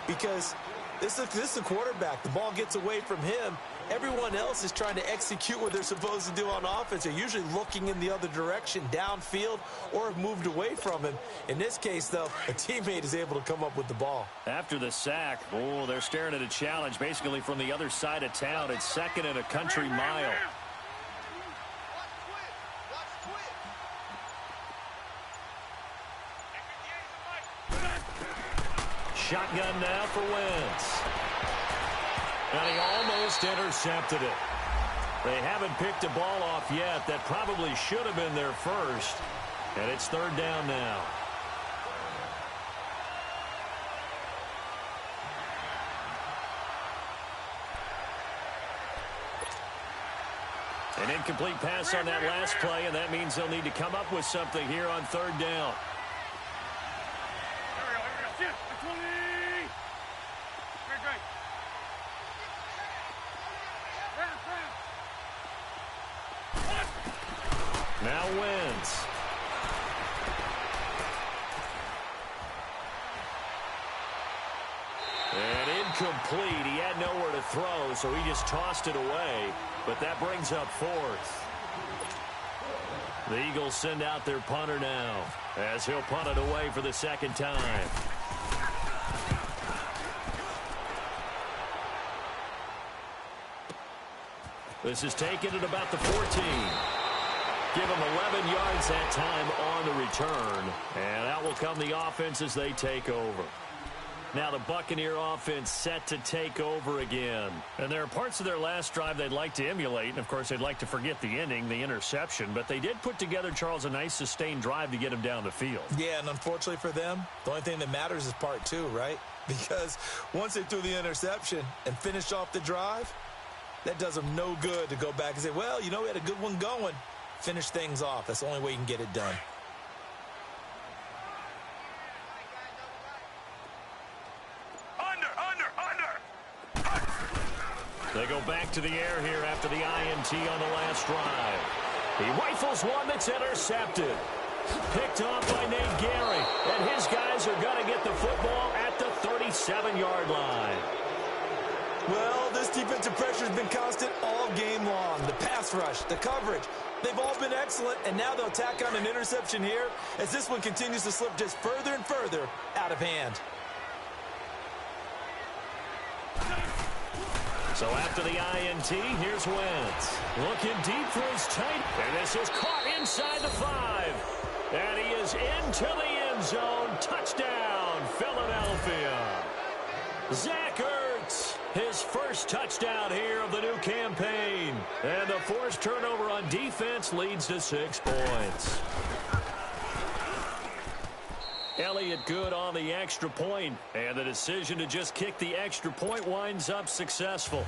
Speaker 3: Because this is the quarterback. The ball gets away from him. Everyone else is trying to execute what they're supposed to do on offense. They're usually looking in the other direction, downfield, or have moved away from him. In this case, though, a teammate is able to come up with the ball.
Speaker 2: After the sack, they're staring at a challenge basically from the other side of town. It's 2nd and a country mile. Shotgun now for Wentz. And he almost intercepted it. They haven't picked a ball off yet. That probably should have been their first. And it's third down now. An incomplete pass on that last play, and that means they'll need to come up with something here on third down.
Speaker 4: Here we go. 20. Great.
Speaker 2: Now Wentz. And incomplete. He had nowhere to throw, so he just tossed it away. But that brings up 4th. The Eagles send out their punter now as he'll punt it away for the second time. This is taken at about the 14. Give him 11 yards that time on the return. And out will come the offense as they take over. Now the Buccaneer offense set to take over again. And there are parts of their last drive they'd like to emulate. And, of course, they'd like to forget the ending, the interception. But they did put together, Charles, a nice sustained drive to get him down the field.
Speaker 3: Yeah, and unfortunately for them, the only thing that matters is part 2, right? Because once they threw the interception and finished off the drive, that does them no good to go back and say, well, you know, we had a good one going. finish things off. That's the only way you can get it done.
Speaker 2: They go back to the air here after the INT on the last drive. He rifles one that's intercepted. Picked off by Nate Gary. And his guys are going to get the football at the 37-yard line.
Speaker 3: Well, this defensive pressure has been constant all game long. The pass rush, the coverage, they've all been excellent, and now they'll tack on an interception here as this one continues to slip just further and further out of hand.
Speaker 2: So after the INT, here's Wentz. Looking deep for his tight. And this is caught inside the 5. And he is into the end zone. Touchdown, Philadelphia. Zach Ertz, his first touchdown here of the new campaign. And the forced turnover on defense leads to 6 points. Elliott good on the extra point, and the decision to just kick the extra point winds up successful.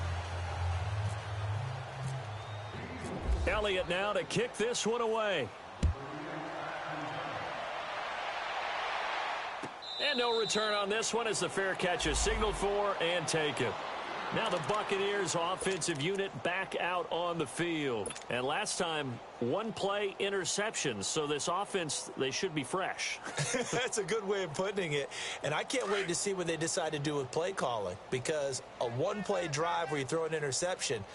Speaker 2: Elliott now to kick this one away. And no return on this one as the fair catch is signaled for and taken. Now the Buccaneers offensive unit back out on the field. And last time, 1 play interceptions. So this offense, they should be fresh.
Speaker 3: That's a good way of putting it. And I can't wait to see what they decide to do with play calling. Because a 1-play drive where you throw an interception,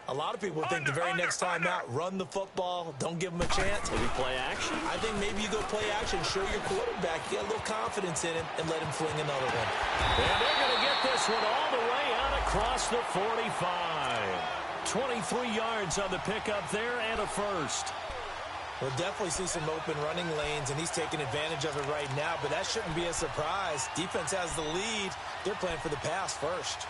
Speaker 3: a lot of people think the very next time out, run the football, don't give them a chance.
Speaker 2: Maybe play action?
Speaker 3: I think maybe you go play action, show your quarterback, get a little confidence in him, and let him fling another one.
Speaker 2: And they're going to get this one all the way out across the 45. 23 yards on the pickup there and a first.
Speaker 3: We'll definitely see some open running lanes, and he's taking advantage of it right now, but that shouldn't be a surprise. Defense has the lead. They're playing for the pass first.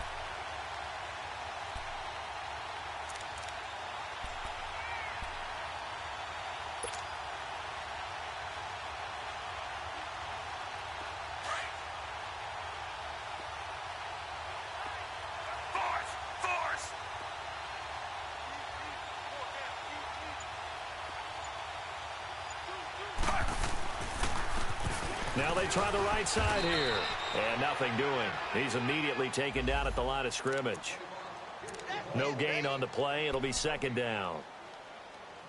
Speaker 2: Now they try the right side here. And nothing doing. He's immediately taken down at the line of scrimmage. No gain on the play. It'll be second down.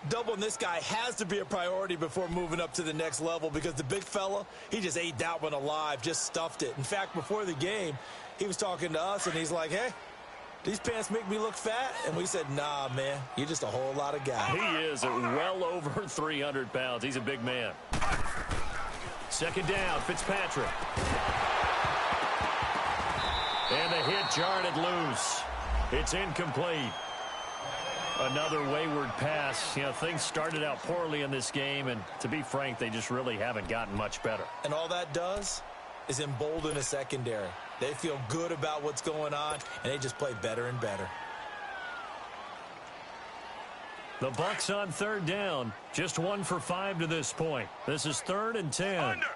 Speaker 3: Doubling this guy has to be a priority before moving up to the next level because the big fella, he just ate that one alive, just stuffed it. In fact, before the game, he was talking to us, and he's like, hey, these pants make me look fat? And we said, nah, man, you're just a whole lot of guy.
Speaker 2: He is well over 300 pounds. He's a big man. Second down, Fitzpatrick. And the hit jarred it loose. It's incomplete. Another wayward pass. You know, things started out poorly in this game, and to be frank, they just really haven't gotten much better.
Speaker 3: And all that does is embolden a secondary. They feel good about what's going on, and they just play better and better.
Speaker 2: The Bucs on third down. Just 1 for 5 to this point. This is 3rd and 10.
Speaker 4: Under.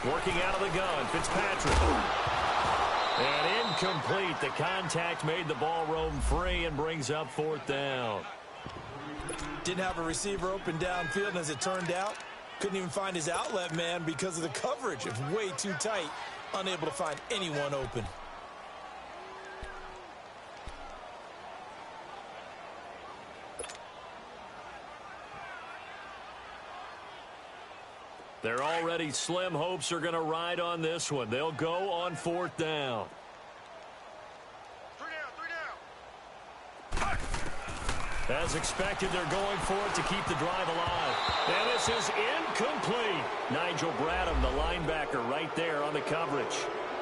Speaker 2: Working out of the gun, Fitzpatrick. And incomplete. The contact made the ball roam free and brings up 4th down.
Speaker 3: Didn't have a receiver open downfield, and as it turned out, couldn't even find his outlet man because of the coverage. It was way too tight, unable to find anyone open.
Speaker 2: They're already slim hopes are going to ride on this one. They'll go on 4th down.
Speaker 4: 3 down.
Speaker 2: As expected, they're going for it to keep the drive alive. And this is incomplete. Nigel Bradham, the linebacker, right there on the coverage.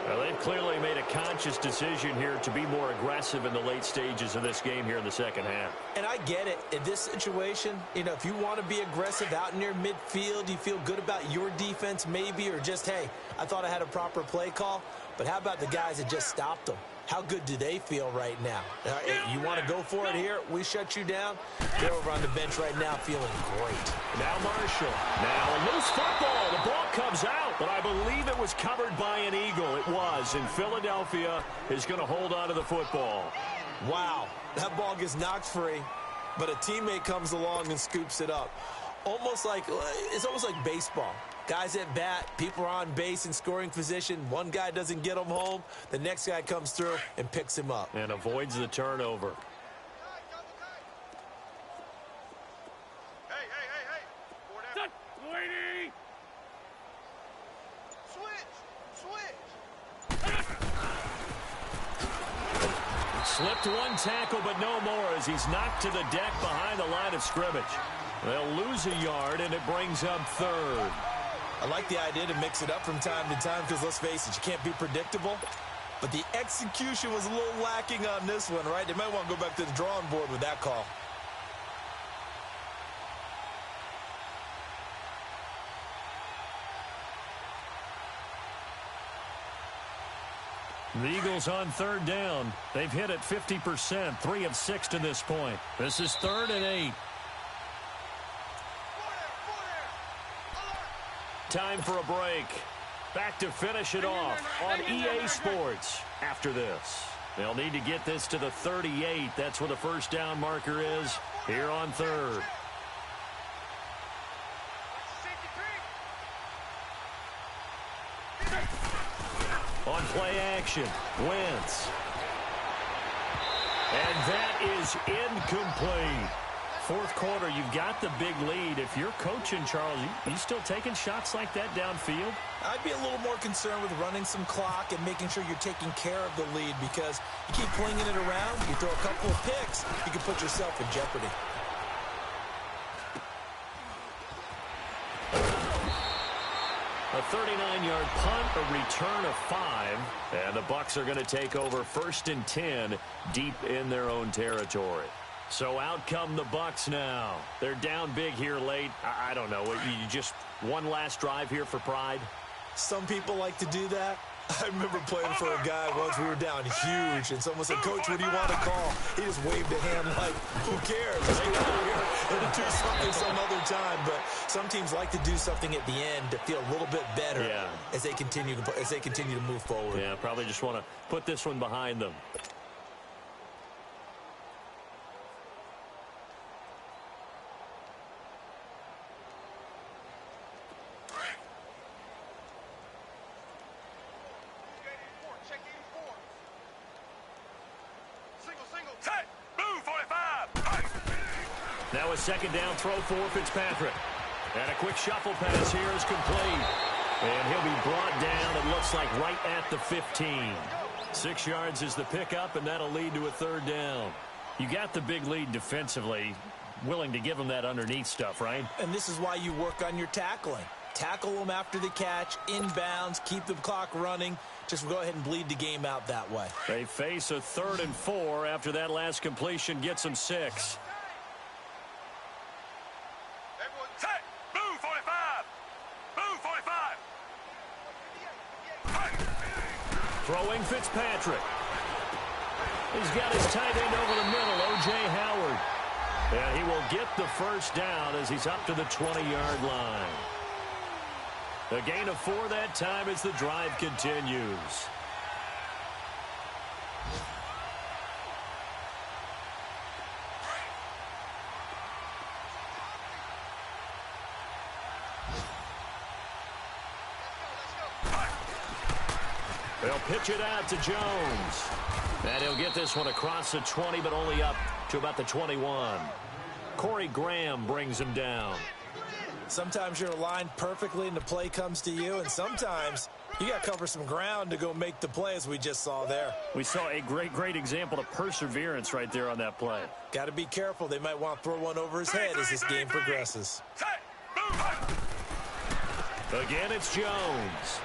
Speaker 2: Well, they've clearly made a conscious decision here to be more aggressive in the late stages of this game here in the second half.
Speaker 3: And I get it. In this situation, you know, if you want to be aggressive out near midfield, you feel good about your defense maybe, or just, hey, I thought I had a proper play call. But how about the guys that just stopped them? How good do they feel right now? You want to go for it here? We shut you down. They're over on the bench right now feeling great.
Speaker 2: Now Marshall. Now a loose football. The ball comes out, but I believe it was covered by an Eagle. It was, and Philadelphia is going to hold on to the football.
Speaker 3: Wow, that ball gets knocked free, but a teammate comes along and scoops it up. It's almost like baseball. Guys at bat, people are on base in scoring position. One guy doesn't get him home. The next guy comes through and picks him up.
Speaker 2: And avoids the turnover.
Speaker 4: Set, lady!
Speaker 2: Slipped one tackle, but no more as he's knocked to the deck behind the line of scrimmage. They'll lose a yard, and it brings up third.
Speaker 3: I like the idea to mix it up from time to time because, let's face it, you can't be predictable. But the execution was a little lacking on this one, right? They might want to go back to the drawing board with that call.
Speaker 2: The Eagles on third down. They've hit it 50%, 3 of 6 to this point. This is 3rd and 8. Time for a break. Back to finish it off on EA Sports after this. They'll need to get this to the 38. That's where the first down marker is here on third. On play action, Wentz. And that is incomplete. Fourth quarter, you've got the big lead. If you're coaching, Charles, you still taking shots like that downfield?
Speaker 3: I'd be a little more concerned with running some clock and making sure you're taking care of the lead because you keep flinging it around, you throw a couple of picks, you can put yourself in jeopardy.
Speaker 2: A 39-yard punt, a return of 5, and the Bucs are going to take over 1st and 10 deep in their own territory. So out come the Bucs now. They're down big here late. I don't know. You just one last drive here for pride?
Speaker 3: Some people like to do that. I remember playing for a guy once. We were down huge, and someone said, "Coach, what do you want to call?" He just waved a hand like, "Who cares? Let's get out of here and do something some other time." But some teams like to do something at the end to feel a little bit better as they continue to move forward.
Speaker 2: Yeah, probably just want to put this one behind them. Now a second down throw for Fitzpatrick. And a quick shuffle pass here is complete. And he'll be brought down, it looks like, right at the 15. 6 yards is the pickup, and that'll lead to a third down. You got the big lead defensively. Willing to give them that underneath stuff, right?
Speaker 3: And this is why you work on your tackling. Tackle them after the catch, inbounds, keep the clock running. Just go ahead and bleed the game out that way.
Speaker 2: They face a 3rd and 4 after that last completion gets them 6.
Speaker 4: Set! Move 45! Move 45!
Speaker 2: Throwing Fitzpatrick. He's got his tight end over the middle, O.J. Howard. And he will get the first down as he's up to the 20-yard line. A gain of 4 that time as the drive continues. They'll pitch it out to Jones. And he'll get this one across the 20, but only up to about the 21. Corey Graham brings him down.
Speaker 3: Sometimes you're aligned perfectly and the play comes to you, and sometimes you got to cover some ground to go make the play, as we just saw there.
Speaker 2: We saw a great example of perseverance right there on that play.
Speaker 3: Got to be careful. They might want to throw one over his head as this game progresses.
Speaker 2: Again, it's Jones.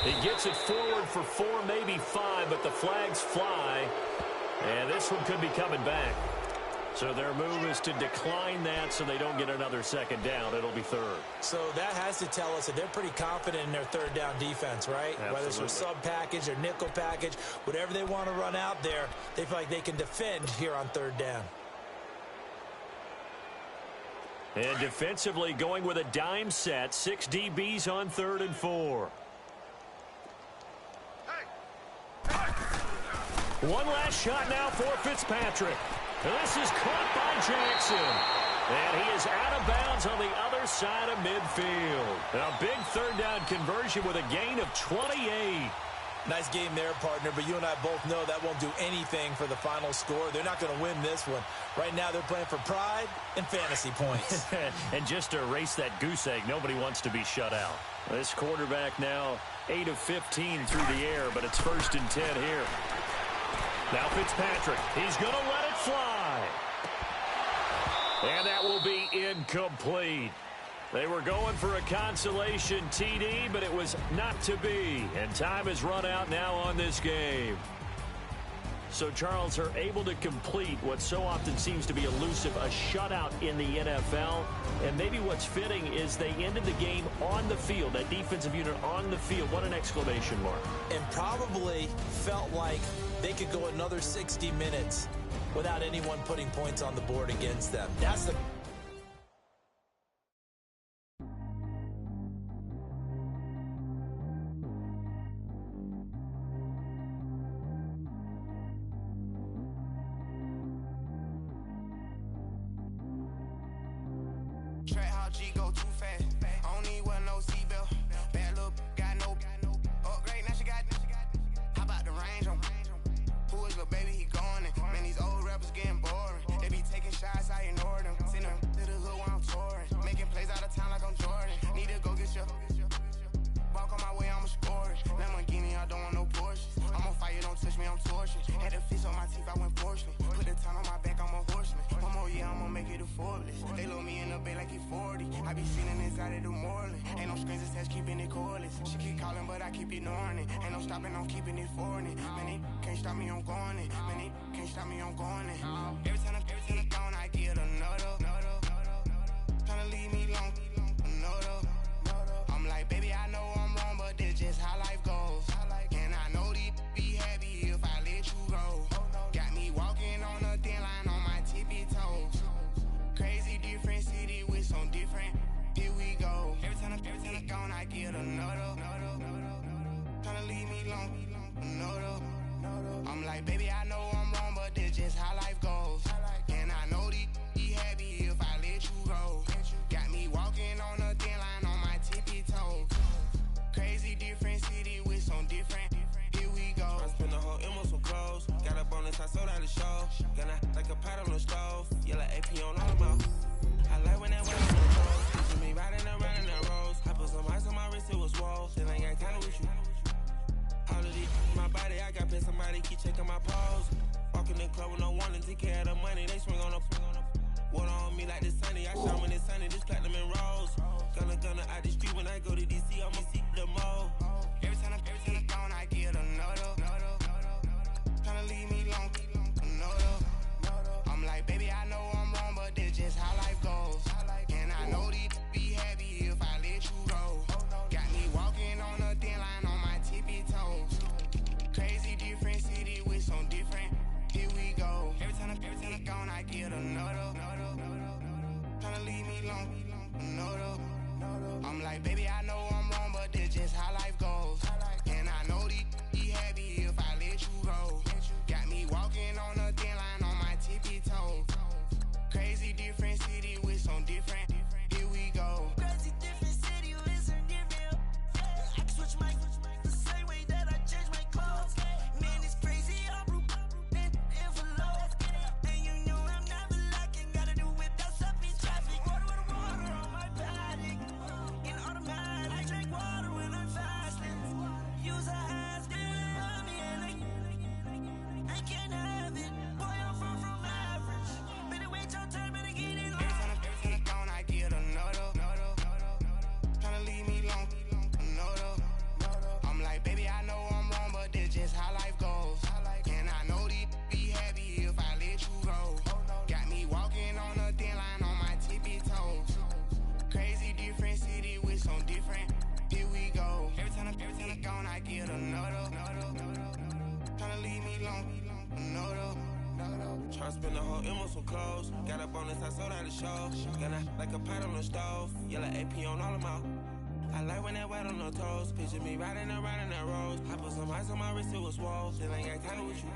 Speaker 2: He gets it forward for 4, maybe 5, but the flags fly, and this one could be coming back. So their move is to decline that so they don't get another second down. It'll be 3rd.
Speaker 3: So that has to tell us that they're pretty confident in their 3rd down defense, right?
Speaker 2: Absolutely.
Speaker 3: Whether it's a sub package or nickel package, whatever they want to run out there, they feel like they can defend here on 3rd down.
Speaker 2: And defensively going with a dime set, 6 DBs on 3rd and 4. One last shot now for Fitzpatrick. This is caught by Jackson. And he is out of bounds on the other side of midfield. A big third down conversion with a gain of 28.
Speaker 3: Nice game there, partner, but you and I both know that won't do anything for the final score. They're not going to win this one. Right now they're playing for pride and fantasy points.
Speaker 2: And just to erase that goose egg, nobody wants to be shut out. This quarterback now 8 of 15 through the air, but it's 1st and 10 here. Now Fitzpatrick, he's going to let it fly. And that will be incomplete. They were going for a consolation TD, but it was not to be. And time has run out now on this game. So Charles are able to complete what so often seems to be elusive, a shutout in the NFL. And maybe what's fitting is they ended the game on the field, that defensive unit on the field. What an exclamation mark.
Speaker 3: And probably felt like they could go another 60 minutes without anyone putting points on the board against them. That's the...
Speaker 5: Track how G go too fast. I don't need wear no seatbelt. Bad look, got no upgrade. Now she got. How about the range on? Who is the baby? He going in. Man, these old rappers getting boring. They be taking shots, I ignore them. Send them to the hood while I'm touring. Making plays out of town like I'm Jordan. Need to go get your. Walk on my way, I'ma score it. Lamborghini, I don't want no Porsches. I'm on fire, don't touch me, I'm tortured. Had the fish on my teeth, I went porcelain. Put the time on my back, I'm a horseman. One more year, I'ma make it a Forbes. They load me in the bay like he 40. I be sitting inside of the Moreland. Ain't no screens attached, keeping it cordless. She keep calling, but I keep ignoring it. Ain't no stopping, I'm keeping it for it. Man, they can't stop me, I'm going it. Man, they can't stop me, I'm going it. Every time I'm gone, I get another. Tryna leave me long, another. I'm like, baby, I know I'm wrong, but this just how life goes. And I know these be happy if I let you go. Got me walking on a thin line on my tippy toes. Crazy different city with some different. Here we go. Every time I'm gone, I get another. Tryna leave me long, another. I'm like, baby, I know I'm wrong, but this just how life goes. And I know these be happy if I let you go. Got me walking on a thin line on my tippy toes. Crazy different city with some different. Here we go.
Speaker 6: I spent the whole M on some clothes. Got a bonus, I sold out the show. Gonna like a pot on the stove. Yellow AP on all the mouth. I like when that went on the road. Teaching me riding around in that rose. I put some ice on my wrist, it was swole. Still ain't got time with you. All of these, my body, I got pissed. Somebody keep checking my pose. Walking in the club with no warning. Take care of the money, they swing on the. Water on me like the sunny. I shine when it's sunny. This platinum and rose. Gonna out the street when I go to DC. I'ma see the mall.
Speaker 5: Every time I'm gone, I get another. Tryna leave me long, another. I'm like, baby, I know I'm wrong, but this just how life goes. And I know these be happy if I let you go. Got me walking on a thin line on my tippy toes. Crazy different city with some different. Here we go. Every time I'm gone, I get another. Tryna leave me long, another. I'm like, baby, I know I'm wrong, but this just how life goes. And I know these be happy if I let you go. Got me walking on a thin line on my tippy toes. Crazy different city with some different. Here we go.
Speaker 7: Crazy different city with some different. I can switch my the same way that I change my clothes. Man, it's crazy. I'm broke in envelope. And you know I'm never lacking. Gotta do without stopping traffic. Water on my body. In automatic. I drink water when I'm fasting. Use a hat, on me and I can't have it. Boy, I'm far from average. Better wait your turn, better get it
Speaker 5: Every time I'm gone, I get another. Tryna leave me long, another. I'm like, baby, I know I'm wrong, but this just how life goes. And I know these be happy if I let you go. Got me walking on a thin line on my tippy toes. Crazy different city with some different. Here we go. Every time I'm gone, I get another. Tryna leave me long, another.
Speaker 6: Tryna spend the whole M on some clothes. Got a bonus, I sold out the show. Gonna like a pot on the stove. Yellow AP on all of them out. I like when that wet on the toes. Picture me riding around in that rose. I put some ice on my wrist, it was swole. Still ain't got kinda with you.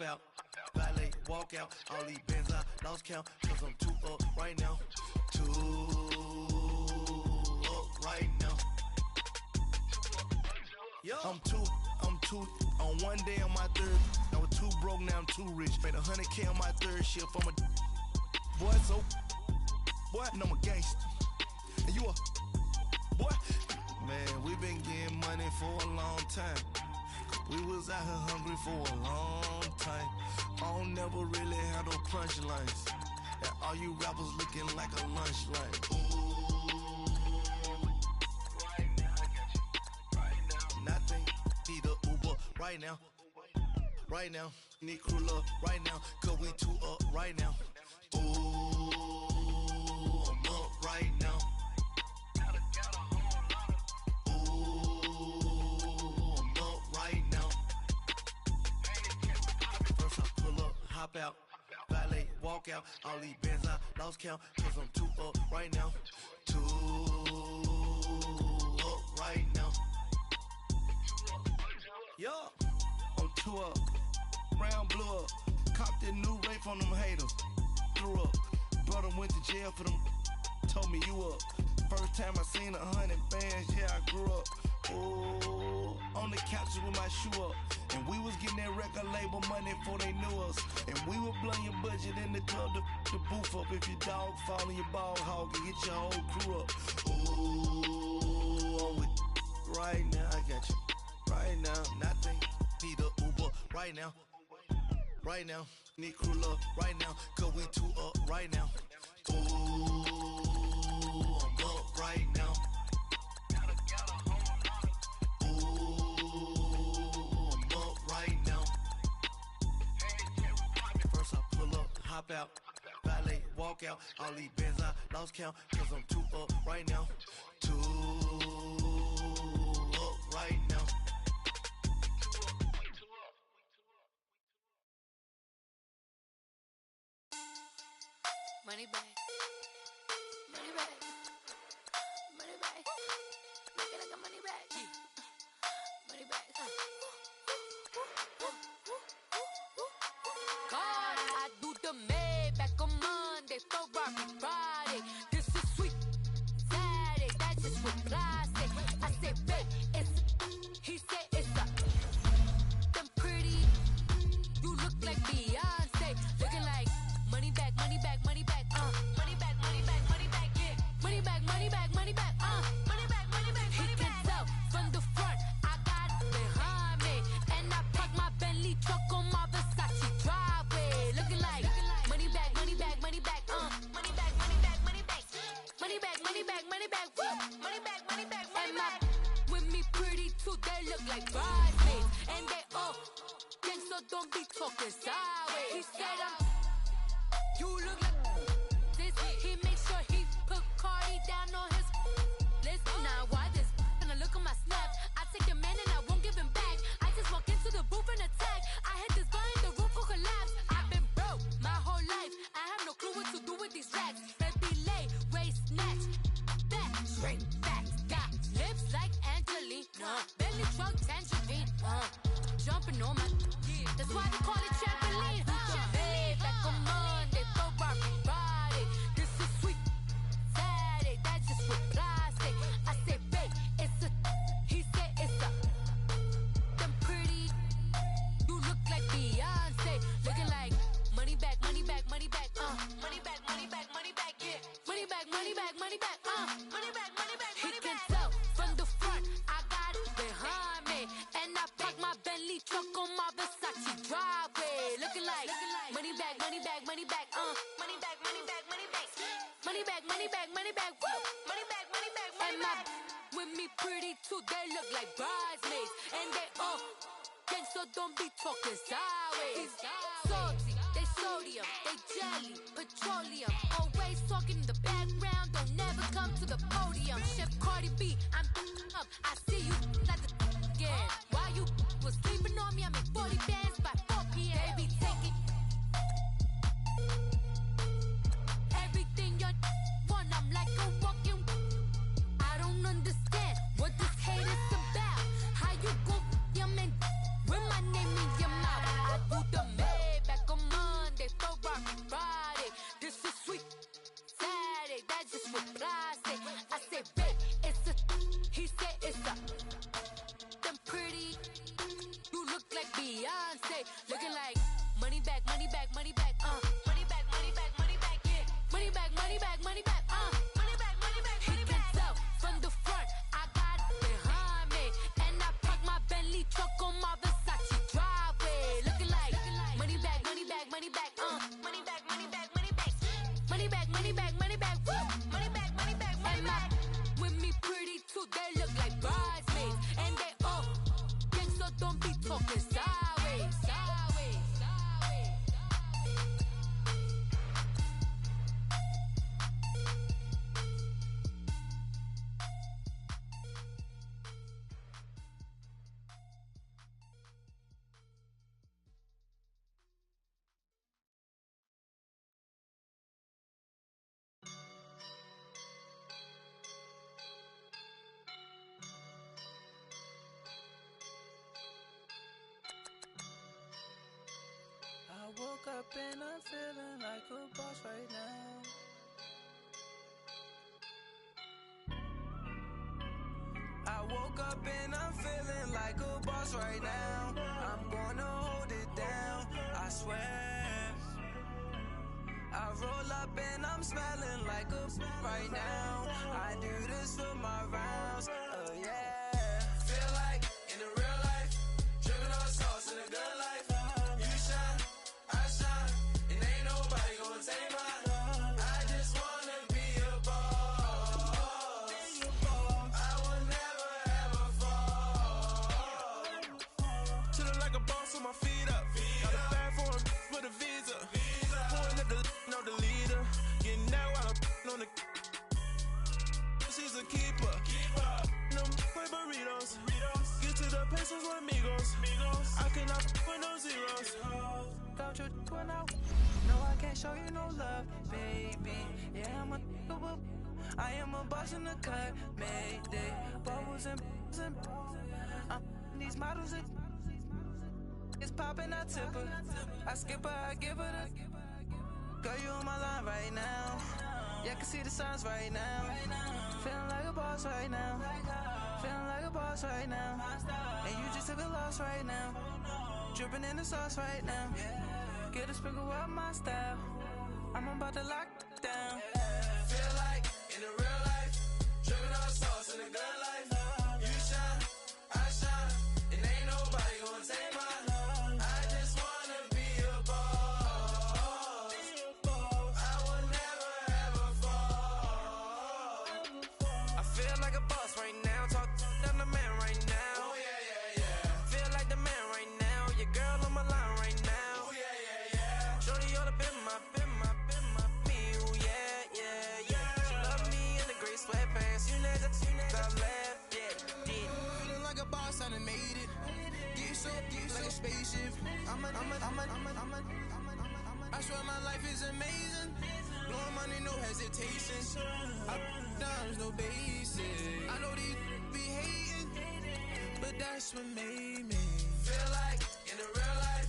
Speaker 8: Out, valet, walk out, all these bands I lost count, cause I'm too up right now, too up right now. Yo. I'm too, on one day on my third, I was too broke, now I'm too rich, made 100K on my third shift, I'm a boy, so, boy, and I'm a gangster, and you a, boy, man, we been getting money for a long time. We was out here hungry for a long time. I don't never really have no punchlines. And all you rappers looking like a lunch line. Right now, I got you. Right now. Nothing, need a Uber right now. Right now, need crew love right now. Cause we too up right now. Ooh, I'm up right now. Hop out, valet, walk out, all these bands I lost count, cause I'm too up right now, too up right now. Yo, I'm too up, round blew up, copped that new rape on them haters, threw up, brother went to jail for them, told me you up, first time I seen 100 bands, yeah I grew up, ooh, on the couches with my shoe up. And we was getting that record label money before they knew us. And we were blowing your budget in the club to booth up. If your dog fall in your ball hog and get your whole crew up. Ooh, I'm with right now, I got you. Right now, nothing, need a Uber right now. Right now, need crew love right now. Cause we too up right now. Ooh, I'm up right now. Hop out, valet, walk out, all these bands I lost count, cause I'm too up right now, too up right now.
Speaker 9: Money bag, money bag, money bag, make it like a money bag, money bag. God, I do the Maybach on Monday, Ferrari Friday. This is sweet Saturday, that's just with plastic. I say, babe, it's he said it's a them pretty. You look like Beyonce, looking like money bag, money bag, money bag, money bag, money bag, money bag, yeah, money bag, money bag, money bag, money bag, money bag, money bag. He can tell from the front, I got it behind me, and I park my Bentley truck on my Versace driveway, looking like money bag, money bag, money bag, money bag, money bag, money bag, money bag, money bag, money bag, woo, money bag, money bag, money bag. With me pretty too, they look like bridesmaids, and they all gang, so don't be talking sideways. He said you look like this. He makes sure he put Cardi down on his list. Now why this? When I look at my snap, I take your man and I won't give him back. I just walk into the booth and attack. I hit this button, the roof will collapse. I've been broke my whole life. I have no clue what to do with these racks. Baby lay, waist snatch, back, straight back. Got lips like Angelina, belly truck tangerine, jumping on my. That's why they call it trampoline. Back on Monday, Ferrari Friday. This is sweet Saturday, that's just with plastic. I say, babe, it's a. He said it's a. Them pretty. You look like Beyonce, looking like money bag, money bag, money bag, money bag, money bag, money bag, yeah, money bag, money bag, money bag, money bag, money bag. He can tell from the front, I got it behind me, and I park my Bentley truck on my Versace driveway, looking like back, woo. Money back, money back, money back. With me pretty too, they look like bridesmaids. And they all gang, so don't be talking sideways. Salty, they sodium, they jelly, petroleum. Always talking in the background, don't never come to the podium. Chef Cardi B, I'm up, I see you like the again. While you was sleeping on me, I'm in 40 bands by 4 p.m. They be taking everything you want, I'm like a walking. I don't understand what this hate is about. How you go your man with my name in your mouth? I do the Maybach on Monday, for Friday. This is sweet Saturday, that's just what I say. I say, babe, it's a, he said it's a, them pretty, you look like Beyonce, looking like money back, money back, money back, money back, money back, money back, yeah, money back, money back, money back, money back, money back, money back. He can tell from the front, I got it behind me, and I park my Bentley truck on my Versace driveway, looking like money back, money back, money back, money back, money back, money back, money back, money back, money back, woo, money back, money back, money back. With me pretty too, they look like bridesmaids, and they all gang, so don't be talking sideways, sideways, sideways.
Speaker 6: I woke up and I'm feeling like a boss right now. I woke up and I'm feeling like a boss right now. I'm gonna hold it down, I swear. I roll up and I'm smelling like a right now. I do this for my rounds, oh yeah. Feel like in the real life, dripping on sauce in the good life. You shine, I shine, and ain't nobody gonna take mine. I just wanna be a boss. I will never ever fall. Chillin' like a boss with my feet up. Got a bag for a with a visa. Pulling up the know the leader. Getting that while I'm on the. She's a keeper. No play burritos. Get to the pesos with amigos. I cannot with no zeros. Got your one out. No, I can't show you no love, baby. Yeah, I am a boss in the cut. Mayday. Bubbles and these models are. It's poppin', I tip her. I skip her, I give her the. Girl, you on my line right now. Yeah, I can see the signs right now. Feeling like a boss right now. Feeling like a boss right now. And you just took a loss right now. Dripping in the sauce right now. Get a sprinkle up my style. I'm about to lock it down. Feel like in the real life, dripping on sauce in the good life. You shine, I shine, and ain't nobody gonna take mine. I just wanna be a boss. I will never ever fall. I feel like a boss right now. Talk to the man right now. Oh yeah, yeah, yeah. Feel like the man right now. Your girl on my line right now. Oh yeah, yeah, yeah. Shorty all up in my me. Oh yeah, yeah, yeah. She love me in the gray sweatpants. You never got left, yeah. Feeling like a boss, I done made it. Get so like a spaceship. I swear my life is amazing. Blowing money, no hesitation. Up, downs, no basic. I know these be hating, but that's what made me feel like in the real life,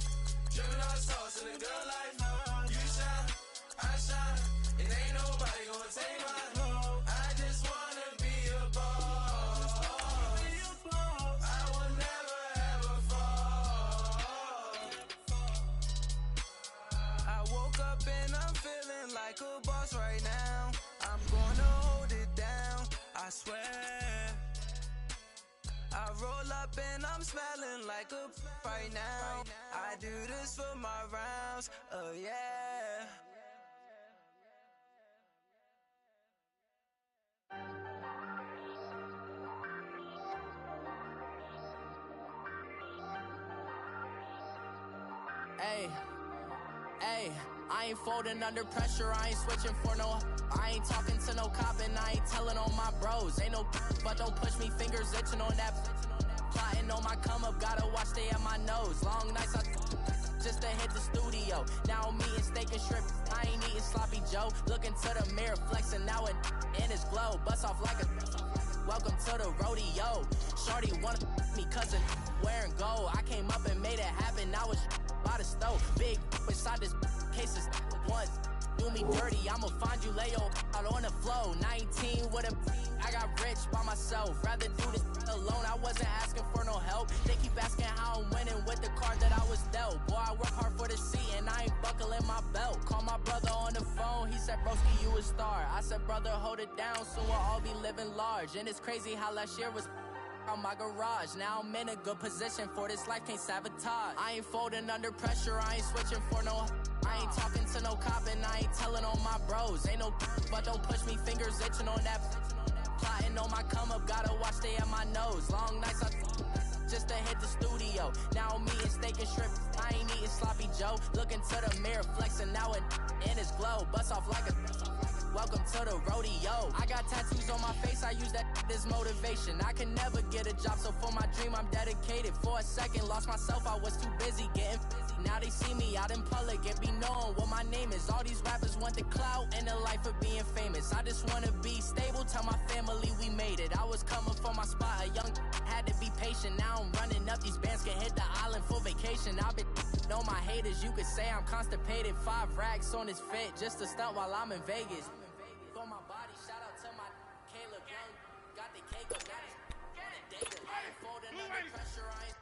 Speaker 6: dripping on sauce in the good life. You shine, I shine, and ain't nobody gonna take mine. I just wanna be a boss. I will never ever fall. I woke up and I'm feeling like a boss right now. I'm gonna hold it down, I swear. I roll up and I'm smelling like a right now. I do this for my rounds, oh yeah.
Speaker 10: Hey, hey, I ain't folding under pressure, I ain't switching for no. I ain't talking to no cop and I ain't telling on my bros. Ain't no but don't push me, fingers itching on that. Plotting on my come up, gotta watch stay at my nose. Long nights I just to hit the studio. Now I'm eating steak and shrimp, I ain't eating sloppy Joe. Looking to the mirror, flexing now it in his glow. Bust off like a welcome to the rodeo. Shorty wanna me cousin wearing gold. I came up and made it happen, I was by the stove. Big inside this cases once do me dirty, I'ma find you lay your out on the floor. 19 with a I got rich by myself. Rather do this alone, I wasn't asking for no help. They keep asking how I'm winning with the card that I was dealt. Boy, I work hard for the seat and I ain't buckling my belt. Call my brother on the phone, he said, broski, you a star. I said, brother, hold it down, soon we'll all be living large. And it's crazy how last year was on my garage. Now I'm in a good position for this life, can't sabotage. I ain't folding under pressure, I ain't switching for no. I ain't talking to no cop and I ain't telling on my bros. Ain't no but don't push me, fingers itching on that. Plotting on my come up, gotta watch stay at my nose. Long nights I just to hit the studio. Now I'm eating steak and shrimp, I ain't eating sloppy Joe. Looking to the mirror, flexing now it in his glow. Bust off like a welcome to the rodeo. I got tattoos on my face, I use that as motivation. I can never get a job, so for my dream I'm dedicated. For a second, lost myself, I was too busy getting busy. Now they see me out in public and be knowing what my name is. All these rappers want the clout and the life of being famous. I just wanna be stable, tell my family we made it. I was coming for my spot, a young had to be patient. Now I'm running up, these bands can hit the island for vacation. I've been know my haters, you could say I'm constipated. 5 racks on his fit, just to stunt while I'm in Vegas. For my body, shout out to my Caleb Young. Got the cake up, got it data. I ain't folding under pressure, I ain't.